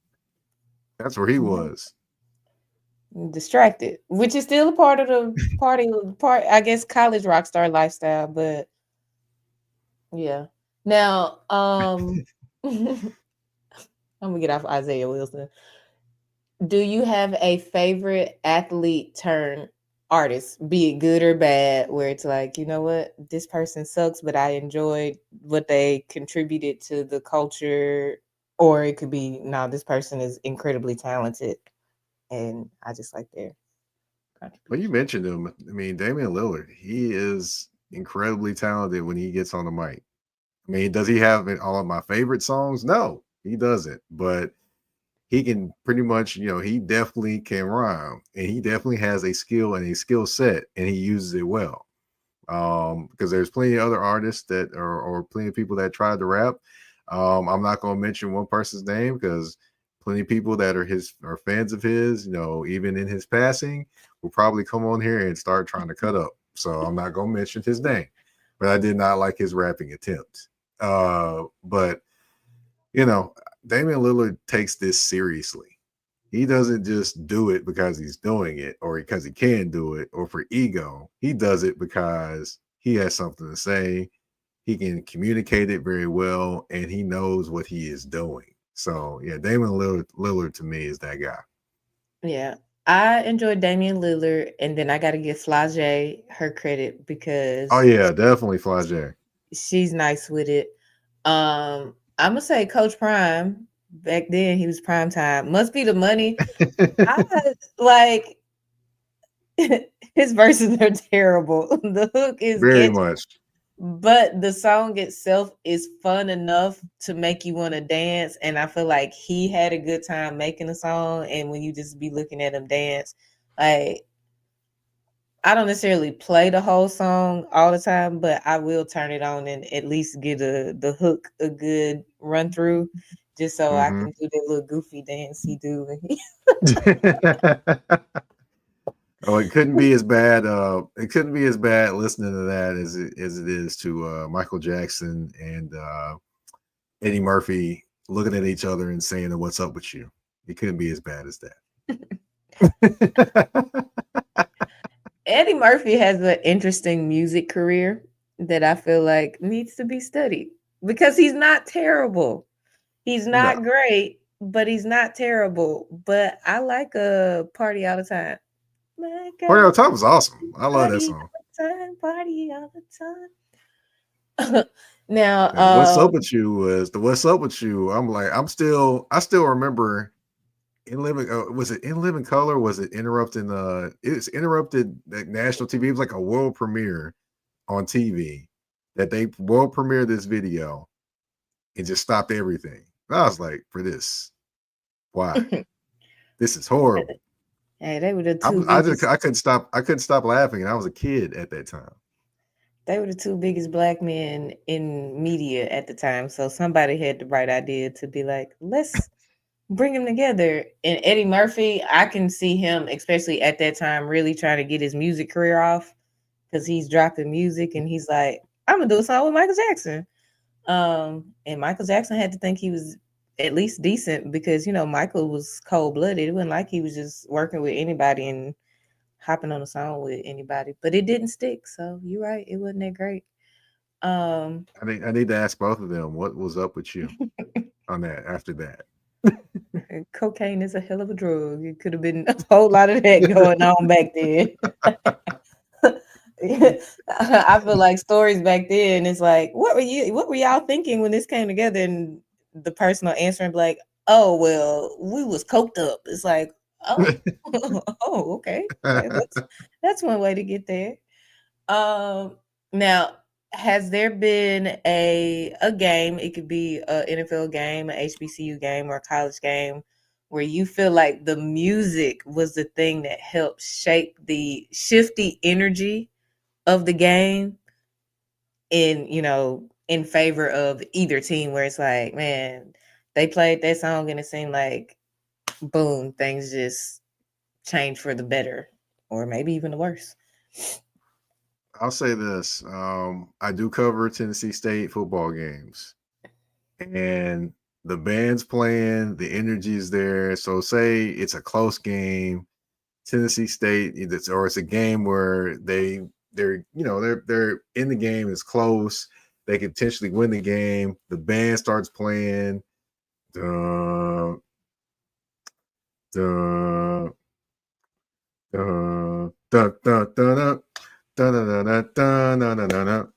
S3: That's where he
S1: mm,
S3: was.
S1: distracted, which is still a part of the part, I guess, college rock star lifestyle. But yeah. Now, I'm gonna get off Isaiah Wilson. Do you have a favorite athlete turn artist, be it good or bad, where it's like, you know what, this person sucks, but I enjoyed what they contributed to the culture, or it could be, no, this person is incredibly talented, and I just like their
S3: Well, you
S1: contribution.
S3: mentioned him. I mean, Damian Lillard, he is incredibly talented when he gets on the mic. I mean, does he have all of my favorite songs? No, he doesn't. But he can pretty much, he definitely can rhyme, and he definitely has a skill and a skill set, and he uses it well. Because there's plenty of other artists that or plenty of people that tried to rap. I'm not going to mention one person's name because plenty of people that are fans of his, even in his passing, will probably come on here and start trying to cut up. So I'm not going to mention his name, but I did not like his rapping attempt. But you know, Damian Lillard takes this seriously. He doesn't just do it because he's doing it or because he can do it or for ego. He does it because he has something to say. He can communicate it very well and he knows what he is doing. So, yeah, Damian Lillard to me is that guy.
S1: Yeah. I enjoyed Damian Lillard, and then I got to give Flage her credit
S3: Oh,
S1: because
S3: yeah, definitely Flage.
S1: she's nice with it. I'm gonna say Coach Prime. Back then, he was prime time. Must be the money. I like his verses are terrible. The hook is
S3: Very
S1: catchy,
S3: much.
S1: but the song itself is fun enough to make you want to dance. And I feel like he had a good time making the song. And when you just be looking at him dance, like I don't necessarily play the whole song all the time, but I will turn it on and at least get the hook a good run through, just so I
S3: Hmm.
S1: can do that little goofy dance he do.
S3: Oh, it couldn't be as bad. It couldn't be as bad listening to that as it is to Michael Jackson and Eddie Murphy looking at each other and saying, "What's up with you?" It couldn't be as bad as that.
S1: Eddie Murphy has an interesting music career that I feel like needs to be studied because he's not terrible. He's
S3: No,
S1: not great, but he's not terrible. But I like a party all the time. Like
S3: Party
S1: a
S3: on Top is awesome. I love that
S1: party
S3: song.
S1: all the time, party all the time. Now,
S3: And What's Up with You was the What's Up with You. I still remember in living was it in living color, was it interrupting it's interrupted like national TV. It was like a world premiere on TV that they world premiered this video and just stopped everything. And I was like, for this, why? This is horrible.
S1: hey, they were the
S3: I,
S1: two
S3: I just
S1: biggest.
S3: I couldn't stop laughing, and I was a kid at that time.
S1: They were the two biggest black men in media at the time. So somebody had the right idea to be like, let's bring them together. And Eddie Murphy, I can see him, especially at that time, really trying to get his music career off because he's dropping music and he's like, I'm gonna do a song with Michael Jackson. And Michael Jackson had to think he was at least decent because Michael was cold blooded. It wasn't like he was just working with anybody and hopping on a song with anybody. But it didn't stick. So you're right, it wasn't that great. Um,
S3: I need to ask both of them what was up with you on that after that.
S1: cocaine is a hell of a drug. It could have been a whole lot of that going on back then. I feel like stories back then. It's like, what were y'all thinking when this came together? And the person will answer and be like, "Oh, well, we was coked up." It's like, oh, oh, okay, okay, that's one way to get there. Now, has there been a game? It could be a NFL game, a HBCU game, or a college game, where you feel like the music was the thing that helped shift the energy of the game in favor of either team, where it's like, man, they played that song and it seemed like boom, things just changed for the better or maybe even the worse.
S3: I'll say this: I do cover Tennessee State football games, and the band's playing, the energy is there. So, say it's a close game, Tennessee State, or it's a game where they're in the game, it's close, they could potentially win the game. The band starts playing, duh, duh, duh, duh, duh, duh, duh,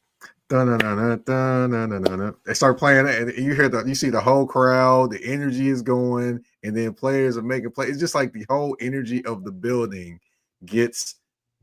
S3: they start playing it, and you see the whole crowd, the energy is going, and then players are making plays. It's just like the whole energy of the building gets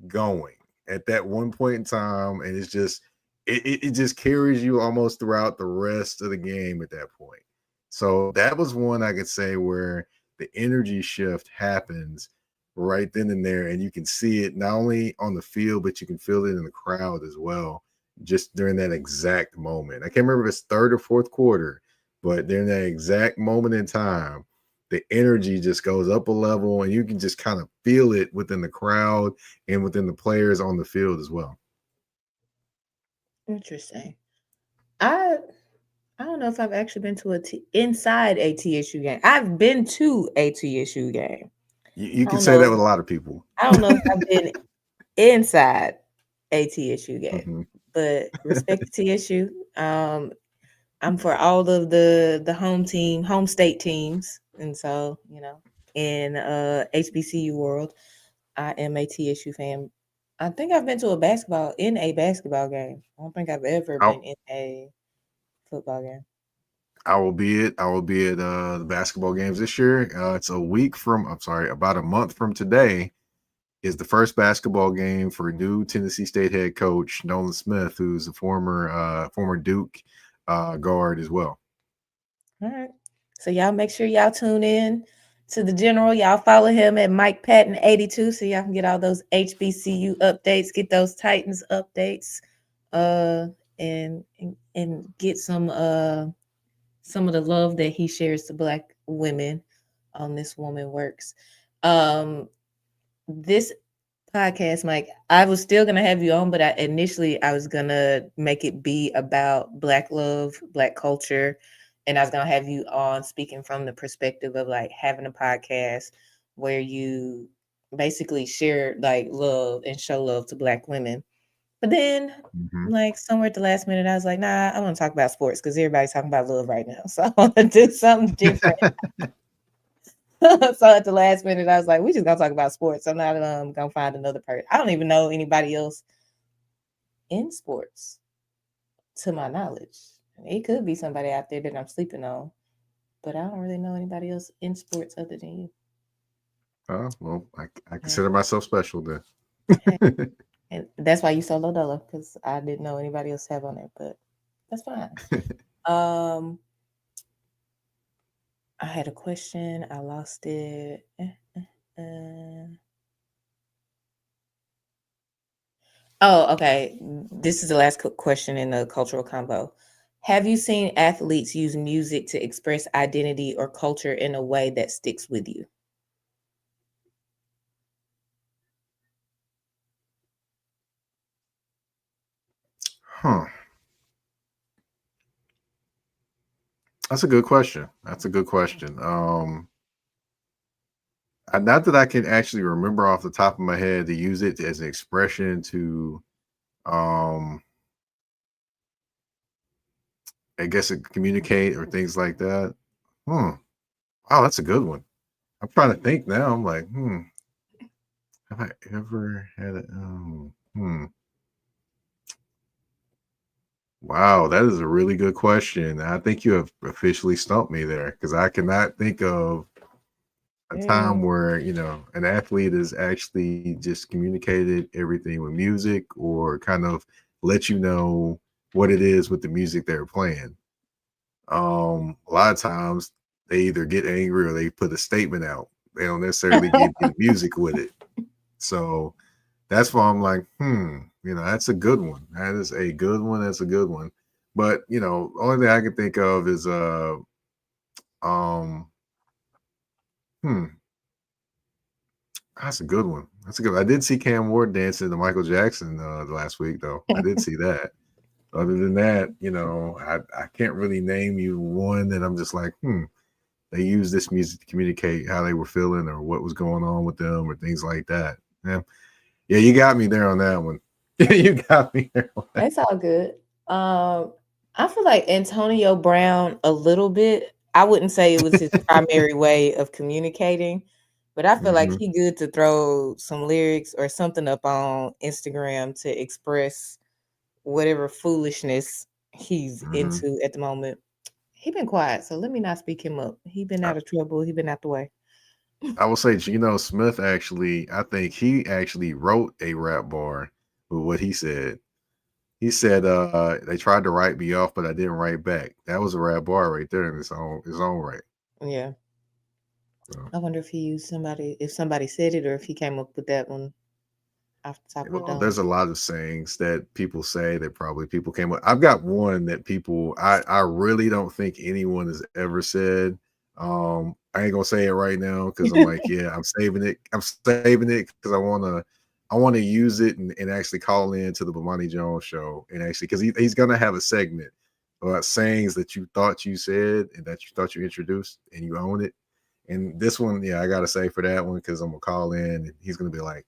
S3: going at that one point in time, and it's just it just carries you almost throughout the rest of the game at that point. So that was one I could say where the energy shift happens right then and there, and you can see it not only on the field, but you can feel it in the crowd as well, just during that exact moment. I can't remember if it's third or fourth quarter, but during that exact moment in time, the energy just goes up a level, and you can just kind of feel it within the crowd and within the players on the field as well.
S1: Interesting. I I don't know if I've actually been to inside a TSU game. I've been to a TSU game.
S3: You
S1: I
S3: can
S1: don't
S3: say that
S1: know.
S3: with a lot of people.
S1: I don't know if I've been inside a TSU game,
S3: Mm-hmm.
S1: but respect to TSU. I'm for all of the home state teams, and so in HBCU world, I am a TSU fan. I think I've been to a basketball game. I don't think I've ever
S3: I'll,
S1: been in a football game.
S3: I will be at the basketball games this year. It's about a month from today is the first basketball game for new Tennessee State head coach Nolan Smith, who's a former Duke guard as well.
S1: All right. So y'all make sure y'all tune in to the general. Y'all follow him at Mike Patton 82 so y'all can get all those HBCU updates, get those Titans updates, and get some of the love that he shares to Black women on This Woman Works. This podcast, Mike, I was still gonna have you on, but initially I was gonna make it be about Black love, Black culture, and I was gonna have you on speaking from the perspective of like having a podcast where you basically share like love and show love to Black women. But then, like somewhere at the last minute, I was like, nah, I want to talk about sports because everybody's talking about love right now, so I want to do something different. So at the last minute, I was like, we just gonna talk about sports. I'm not gonna find another person. I don't even know anybody else in sports, to my knowledge. It could be somebody out there that I'm sleeping on, but I don't really know anybody else in sports other than you.
S3: Well, I consider myself special then.
S1: Hey. And that's why you solo dolo, because I didn't know anybody else have on there, but that's fine. I had a question. I lost it. Oh, okay. This is the last question in the cultural convo. Have you seen athletes use music to express identity or culture in a way that sticks with you?
S3: Huh. That's a good question. Not that I can actually remember off the top of my head to use it as an expression to, I guess, communicate or things like that. Wow, that's a good one. I'm trying to think now. I'm like, have I ever had it? Wow, that is a really good question. I think you have officially stumped me there because I cannot think of a time where an athlete has actually just communicated everything with music or kind of let you know what it is with the music they're playing. A lot of times they either get angry or they put a statement out. They don't necessarily give you the music with it. So that's why I'm like, that's a good one. That is a good one. That's a good one. But only thing I can think of is that's a good one. I did see Cam Ward dancing to Michael Jackson last week, though. I did see that. Other than that, I can't really name you one that I'm just like, they used this music to communicate how they were feeling or what was going on with them or things like that. Yeah, yeah, you got me there on that one. You got me there on that.
S1: It's all good. I feel like Antonio Brown a little bit. I wouldn't say it was his primary way of communicating, but I feel like
S3: Hmm.
S1: he good to throw some lyrics or something up on Instagram to express whatever foolishness he's
S3: Hmm.
S1: into at the moment. He been quiet, so let me not speak him up. He been
S3: I,
S1: out of trouble. He been out the way.
S3: I will say Geno Smith actually, I think he actually wrote a rap bar with what he said. He said, they tried to write me off, but I didn't write back. That was a rap bar right there in its own right.
S1: Yeah.
S3: So,
S1: I wonder if he used somebody, if somebody said it, or if he came up with that one off the top of the
S3: well,
S1: dome.
S3: there's a lot of sayings that people say that probably people came up. I've got one that I really don't think anyone has ever said. I ain't gonna say it right now because I'm like, yeah, I'm saving it. I'm saving it because I wanna use it and actually call in to the Bomani Jones show and actually because he's gonna have a segment about sayings that you thought you said and that you thought you introduced and you own it. And this one, yeah, I gotta say for that one because I'm gonna call in and he's gonna be like,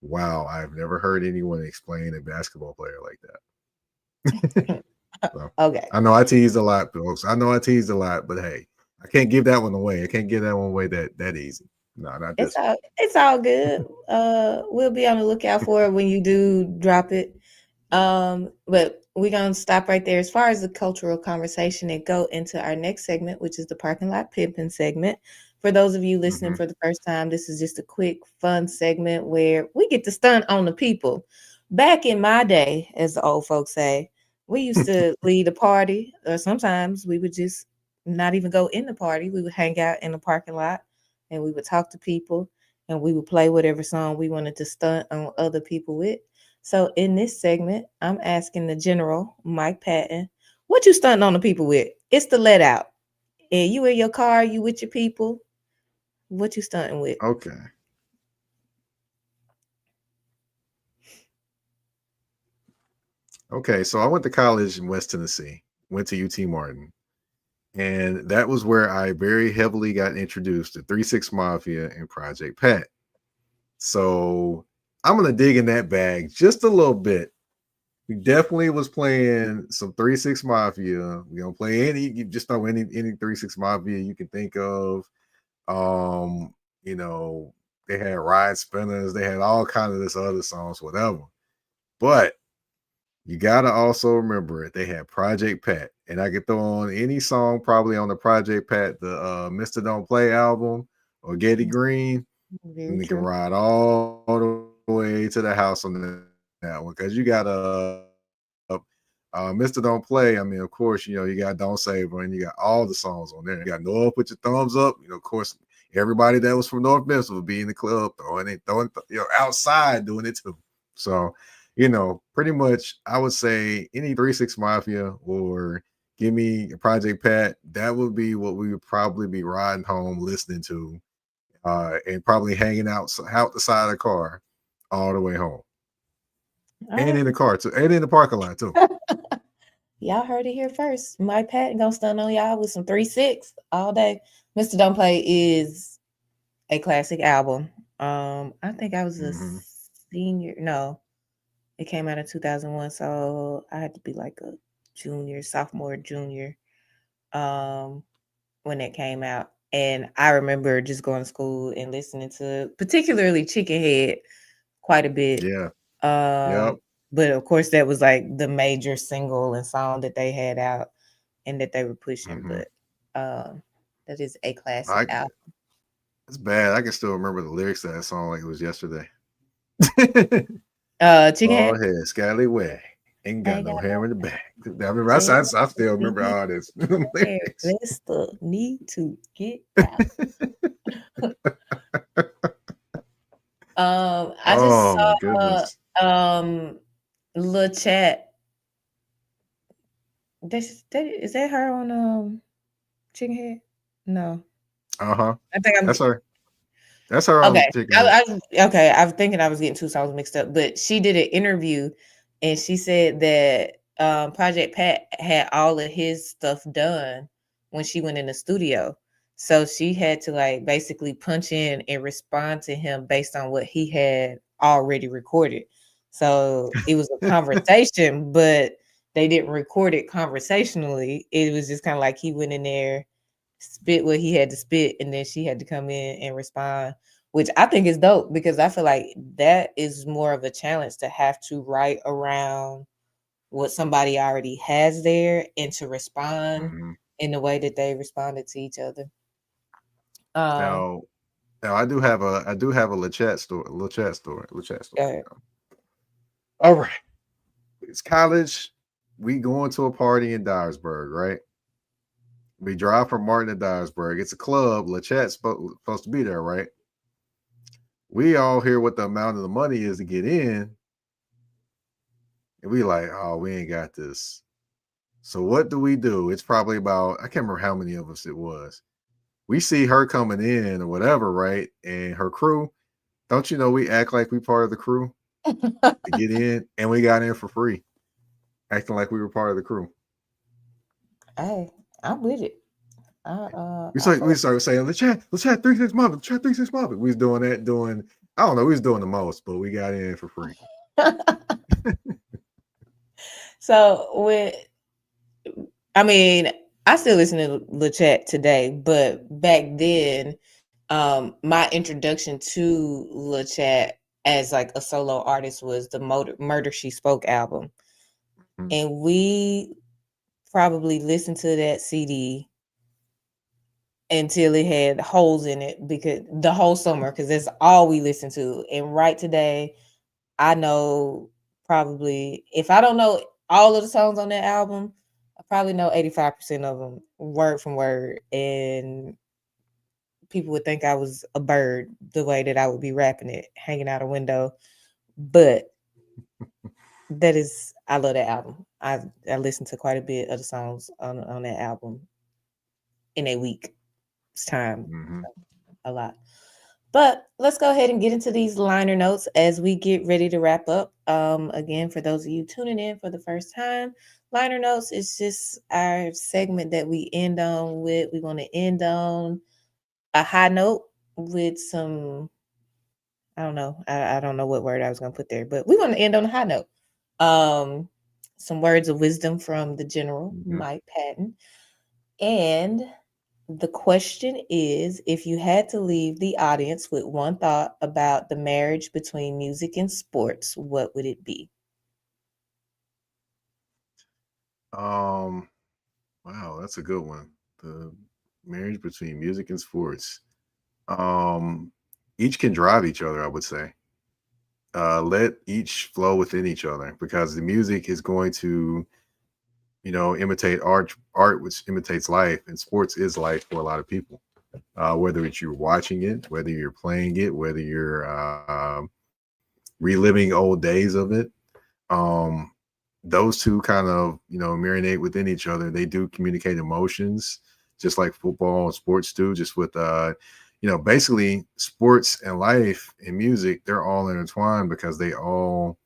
S3: wow, I've never heard anyone explain a basketball player like that. So
S1: Okay.
S3: I know I teased a lot, folks. I know I teased a lot, but hey, I can't give that one away. I can't give that one away that easy. No, not this
S1: It's all good. We'll be on the lookout for it when you do drop it. But we're gonna stop right there as far as the cultural conversation and go into our next segment, which is the parking lot pimping segment. For those of you
S3: one.
S1: listening for the first time, this is just a quick, fun segment where we get to stunt on the people. Back in my day, as the old folks say, we used to lead a party, or sometimes we would just not even go in the party. We would hang out in the parking lot and we would talk to people and we would play whatever song we wanted to stunt on other people with. So in this segment, I'm asking the general, Mike Patton, what you stunting on the people with? It's the let out. And you in your car, you with your people. What you stunting with?
S3: Okay. Okay. So I went to college in West Tennessee, went to UT Martin. And that was where I very heavily got introduced to 3 6 Mafia and Project Pat. So I'm gonna dig in that bag just a little bit. We definitely was playing some 3 6 Mafia. We gonna play any you just know any 3 6 Mafia you can think of. Um, you know, they had ride spinners, they had all kind of this other songs, whatever. But you gotta also remember it. They had Project Pat, and I could throw on any song probably on the Project Pat, the Mr. Don't Play album or Getty Green,
S1: Very
S3: and they can
S1: true.
S3: ride all the way to the house on that one because you got Mr. Don't Play. I mean, of course, you got Don't Save Her, and you got all the songs on there. You got Noah Put Your Thumbs Up. Of course, everybody that was from North Memphis would be in the club throwing outside doing it too. So, pretty much I would say any 3 6 Mafia or give me a Project Pat, that would be what we would probably be riding home listening to and probably hanging out the side of the car all the way home.
S1: All
S3: And
S1: right.
S3: in the car too, and in the parking lot too.
S1: Y'all heard it here first. Mike Patton gonna stun on y'all with some 3 6 all day. Mr. Don't Play is a classic album. I think I was a
S3: Hmm.
S1: senior. No, it came out in 2001, so I had to be like a junior, sophomore, junior, um, when it came out. And I remember just going to school and listening to particularly Chicken Head quite a bit.
S3: Yeah. Yep.
S1: Um, but of course that was like the major single and song that they had out and that they were pushing.
S3: Hmm.
S1: But that is a classic
S3: I
S1: album.
S3: It's bad. I can still remember the lyrics of that song like it was yesterday.
S1: Chicken Head.
S3: Bald head, scallywag, ain't got
S1: Ain't
S3: no
S1: got
S3: hair
S1: no
S3: in the back. I remember. I,
S1: hair.
S3: I still remember all this
S1: Hair.
S3: lyrics.
S1: That's the need to get out. I just
S3: Oh my
S1: saw
S3: goodness.
S1: Lil Chat. Is that her on Chicken Head? No.
S3: Uh huh.
S1: I think I'm
S3: That's her. That's her on
S1: okay.
S3: Chicken Head.
S1: Okay. I was thinking I was getting two songs mixed up, but she did an interview and she said that Project Pat had all of his stuff done when she went in the studio. So she had to like basically punch in and respond to him based on what he had already recorded. So it was a conversation, but they didn't record it conversationally. It was just kind of like he went in there, spit what he had to spit, and then she had to come in and respond, which I think is dope because I feel like that is more of a challenge to have to write around what somebody already has there and to respond
S3: Mhm.
S1: in the way that they responded to each other. Um,
S3: Now, now I do have a little chat story.
S1: uh,
S3: All right, it's college. We going to a party in Dyersburg, right? We drive from Martin to Dyersburg. It's a club. LeChat's supposed to be there, right? We all hear what the amount of the money is to get in, and we like, oh, we ain't got this. So what do we do? It's probably about, I can't remember how many of us it was. We see her coming in or whatever, right? And her crew. Don't you know we act like we part of the crew to get in, and we got in for free, acting like we were part of the crew.
S1: hey, I'm with it.
S3: We
S1: I
S3: started,
S1: feel
S3: we started saying, let's chat 36 Muppet, let's chat 36 Muppet. We was doing that, I don't know, we was doing the most, but we got in for free.
S1: so when I mean, I still listen to LeChat today, but back then, my introduction to LeChat as like a solo artist was the Murder She Spoke album,
S3: Mhm.
S1: and we probably listened to that CD until it had holes in it because the whole summer because that's all we listened to. And right today, I know probably if I don't know all of the songs on that album, I probably know 85% of them word from word. And people would think I was a bird the way that I would be rapping it, hanging out a window. But that is, I love that album. I listened to quite a bit of the songs on that album in a week's time,
S3: Mhm.
S1: a lot. But let's go ahead and get into these liner notes as we get ready to wrap up. Again, for those of you tuning in for the first time, liner notes is just our segment that we end on with. We want to end on a high note with some, I don't know, I don't know what word I was going to put there, but we want to end on a high note. Um, some words of wisdom from the General
S3: Mhm.
S1: Mike Patton, and the question is, if you had to leave the audience with one thought about the marriage between music and sports, what would it be?
S3: Um, wow, that's a good one. The marriage between music and sports. Um, each can drive each other, I would say. Let each flow within each other because the music is going to, imitate art which imitates life, and sports is life for a lot of people. Whether it's you're watching it, whether you're playing it, whether you're reliving old days of it. Um, those two kind of, marinate within each other. They do communicate emotions, just like football and sports do. Just with, basically sports and life and music, they're all intertwined because they all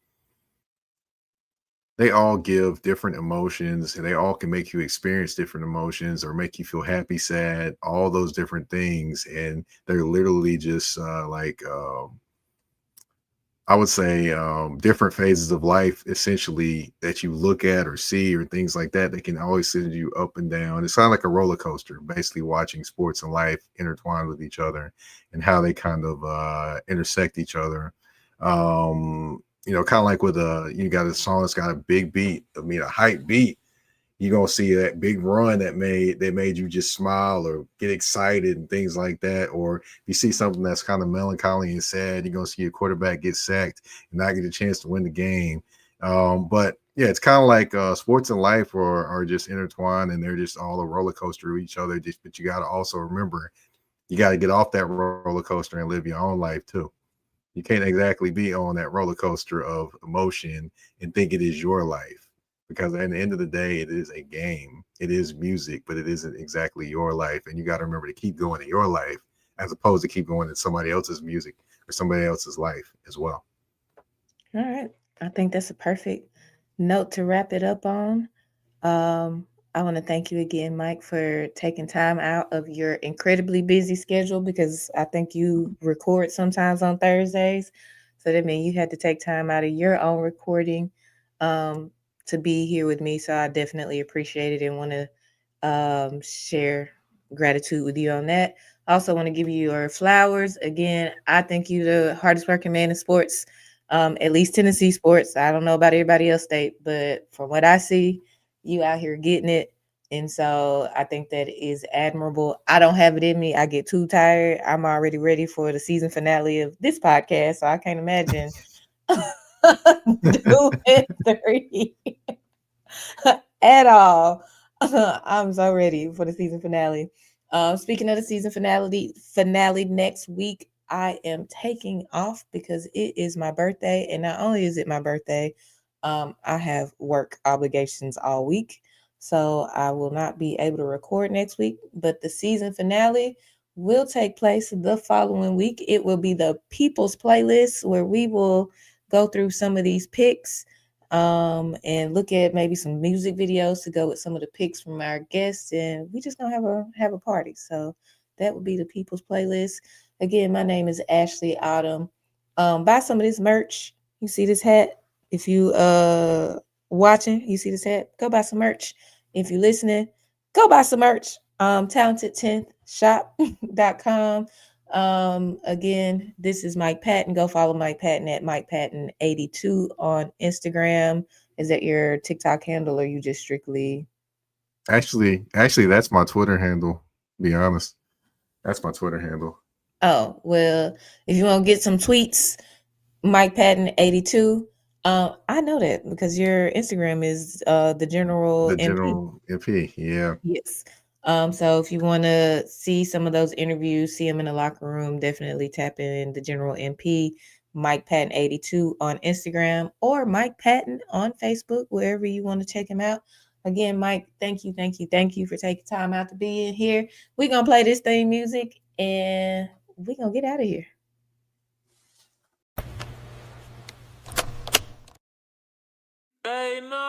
S3: give different emotions, and they all can make you experience different emotions or make you feel happy, sad, all those different things. And they're literally just like, I would say, different phases of life, essentially, that you look at or see or things like that. They can always send you up and down. It's kind of like a roller coaster, basically watching sports and life intertwine with each other and how they kind of intersect each other. Kind of like you got a song that's got a big beat, a hype beat. You're gonna see that big run that made you just smile or get excited and things like that. Or if you see something that's kind of melancholy and sad, you're gonna see a quarterback get sacked and not get a chance to win the game. But yeah, it's kind of like sports and life are just intertwined, and they're just all a roller coaster with each other. But you got to also remember, you got to get off that roller coaster and live your own life too. You can't exactly be on that roller coaster of emotion and think it is your life, because at the end of the day, it is a game. It is music, but it isn't exactly your life. And you got to remember to keep going in your life as opposed to keep going in somebody else's music or somebody else's life as well.
S1: All right. I think that's a perfect note to wrap it up on. Um, I want to thank you again, Mike, for taking time out of your incredibly busy schedule because I think you record sometimes on Thursdays. So that means you had to take time out of your own recording um, to be here with me. So I definitely appreciate it and want to share gratitude with you on that. I also want to give you your flowers. Again, I think you the hardest working man in sports, at least Tennessee sports. I don't know about everybody else state, but from what I see, you out here getting it. And so I think that is admirable. I don't have it in me. I get too tired. I'm already ready for the season finale of this podcast. So I can't imagine doing three at all. I'm so ready for the season finale. Speaking of the season finale next week, I am taking off because it is my birthday, and not only is it my birthday, I have work obligations all week, so I will not be able to record next week. But the season finale will take place the following week. It will be the People's Playlist where we will go through some of these picks and look at maybe some music videos to go with some of the picks from our guests, and we just gonna have a party. So that would be the People's Playlist. Again, my name is Ashley Autumn. Buy some of this merch. You see this hat? If you watching, you see this hat? Go buy some merch. If you listening, go buy some merch. Talented10thshop.com. Again, this is Mike Patton. Go follow Mike Patton at Mike Patton82 on Instagram. Is that your TikTok handle or you just strictly
S3: Actually, that's my Twitter handle. Be honest, that's my Twitter handle.
S1: Oh, well, if you want to get some tweets, Mike Patton82. I know that because your Instagram is the general
S3: The
S1: MP.
S3: general MP, yeah.
S1: Yes. So if you want to see some of those interviews, see them in the locker room, definitely tap in the General MP, Mike Patton 82 on Instagram or Mike Patton on Facebook, wherever you want to check him out. Again, Mike, thank you for taking time out to be in here. We're going to play this theme music and we're going to get out of here.
S2: Hey, no.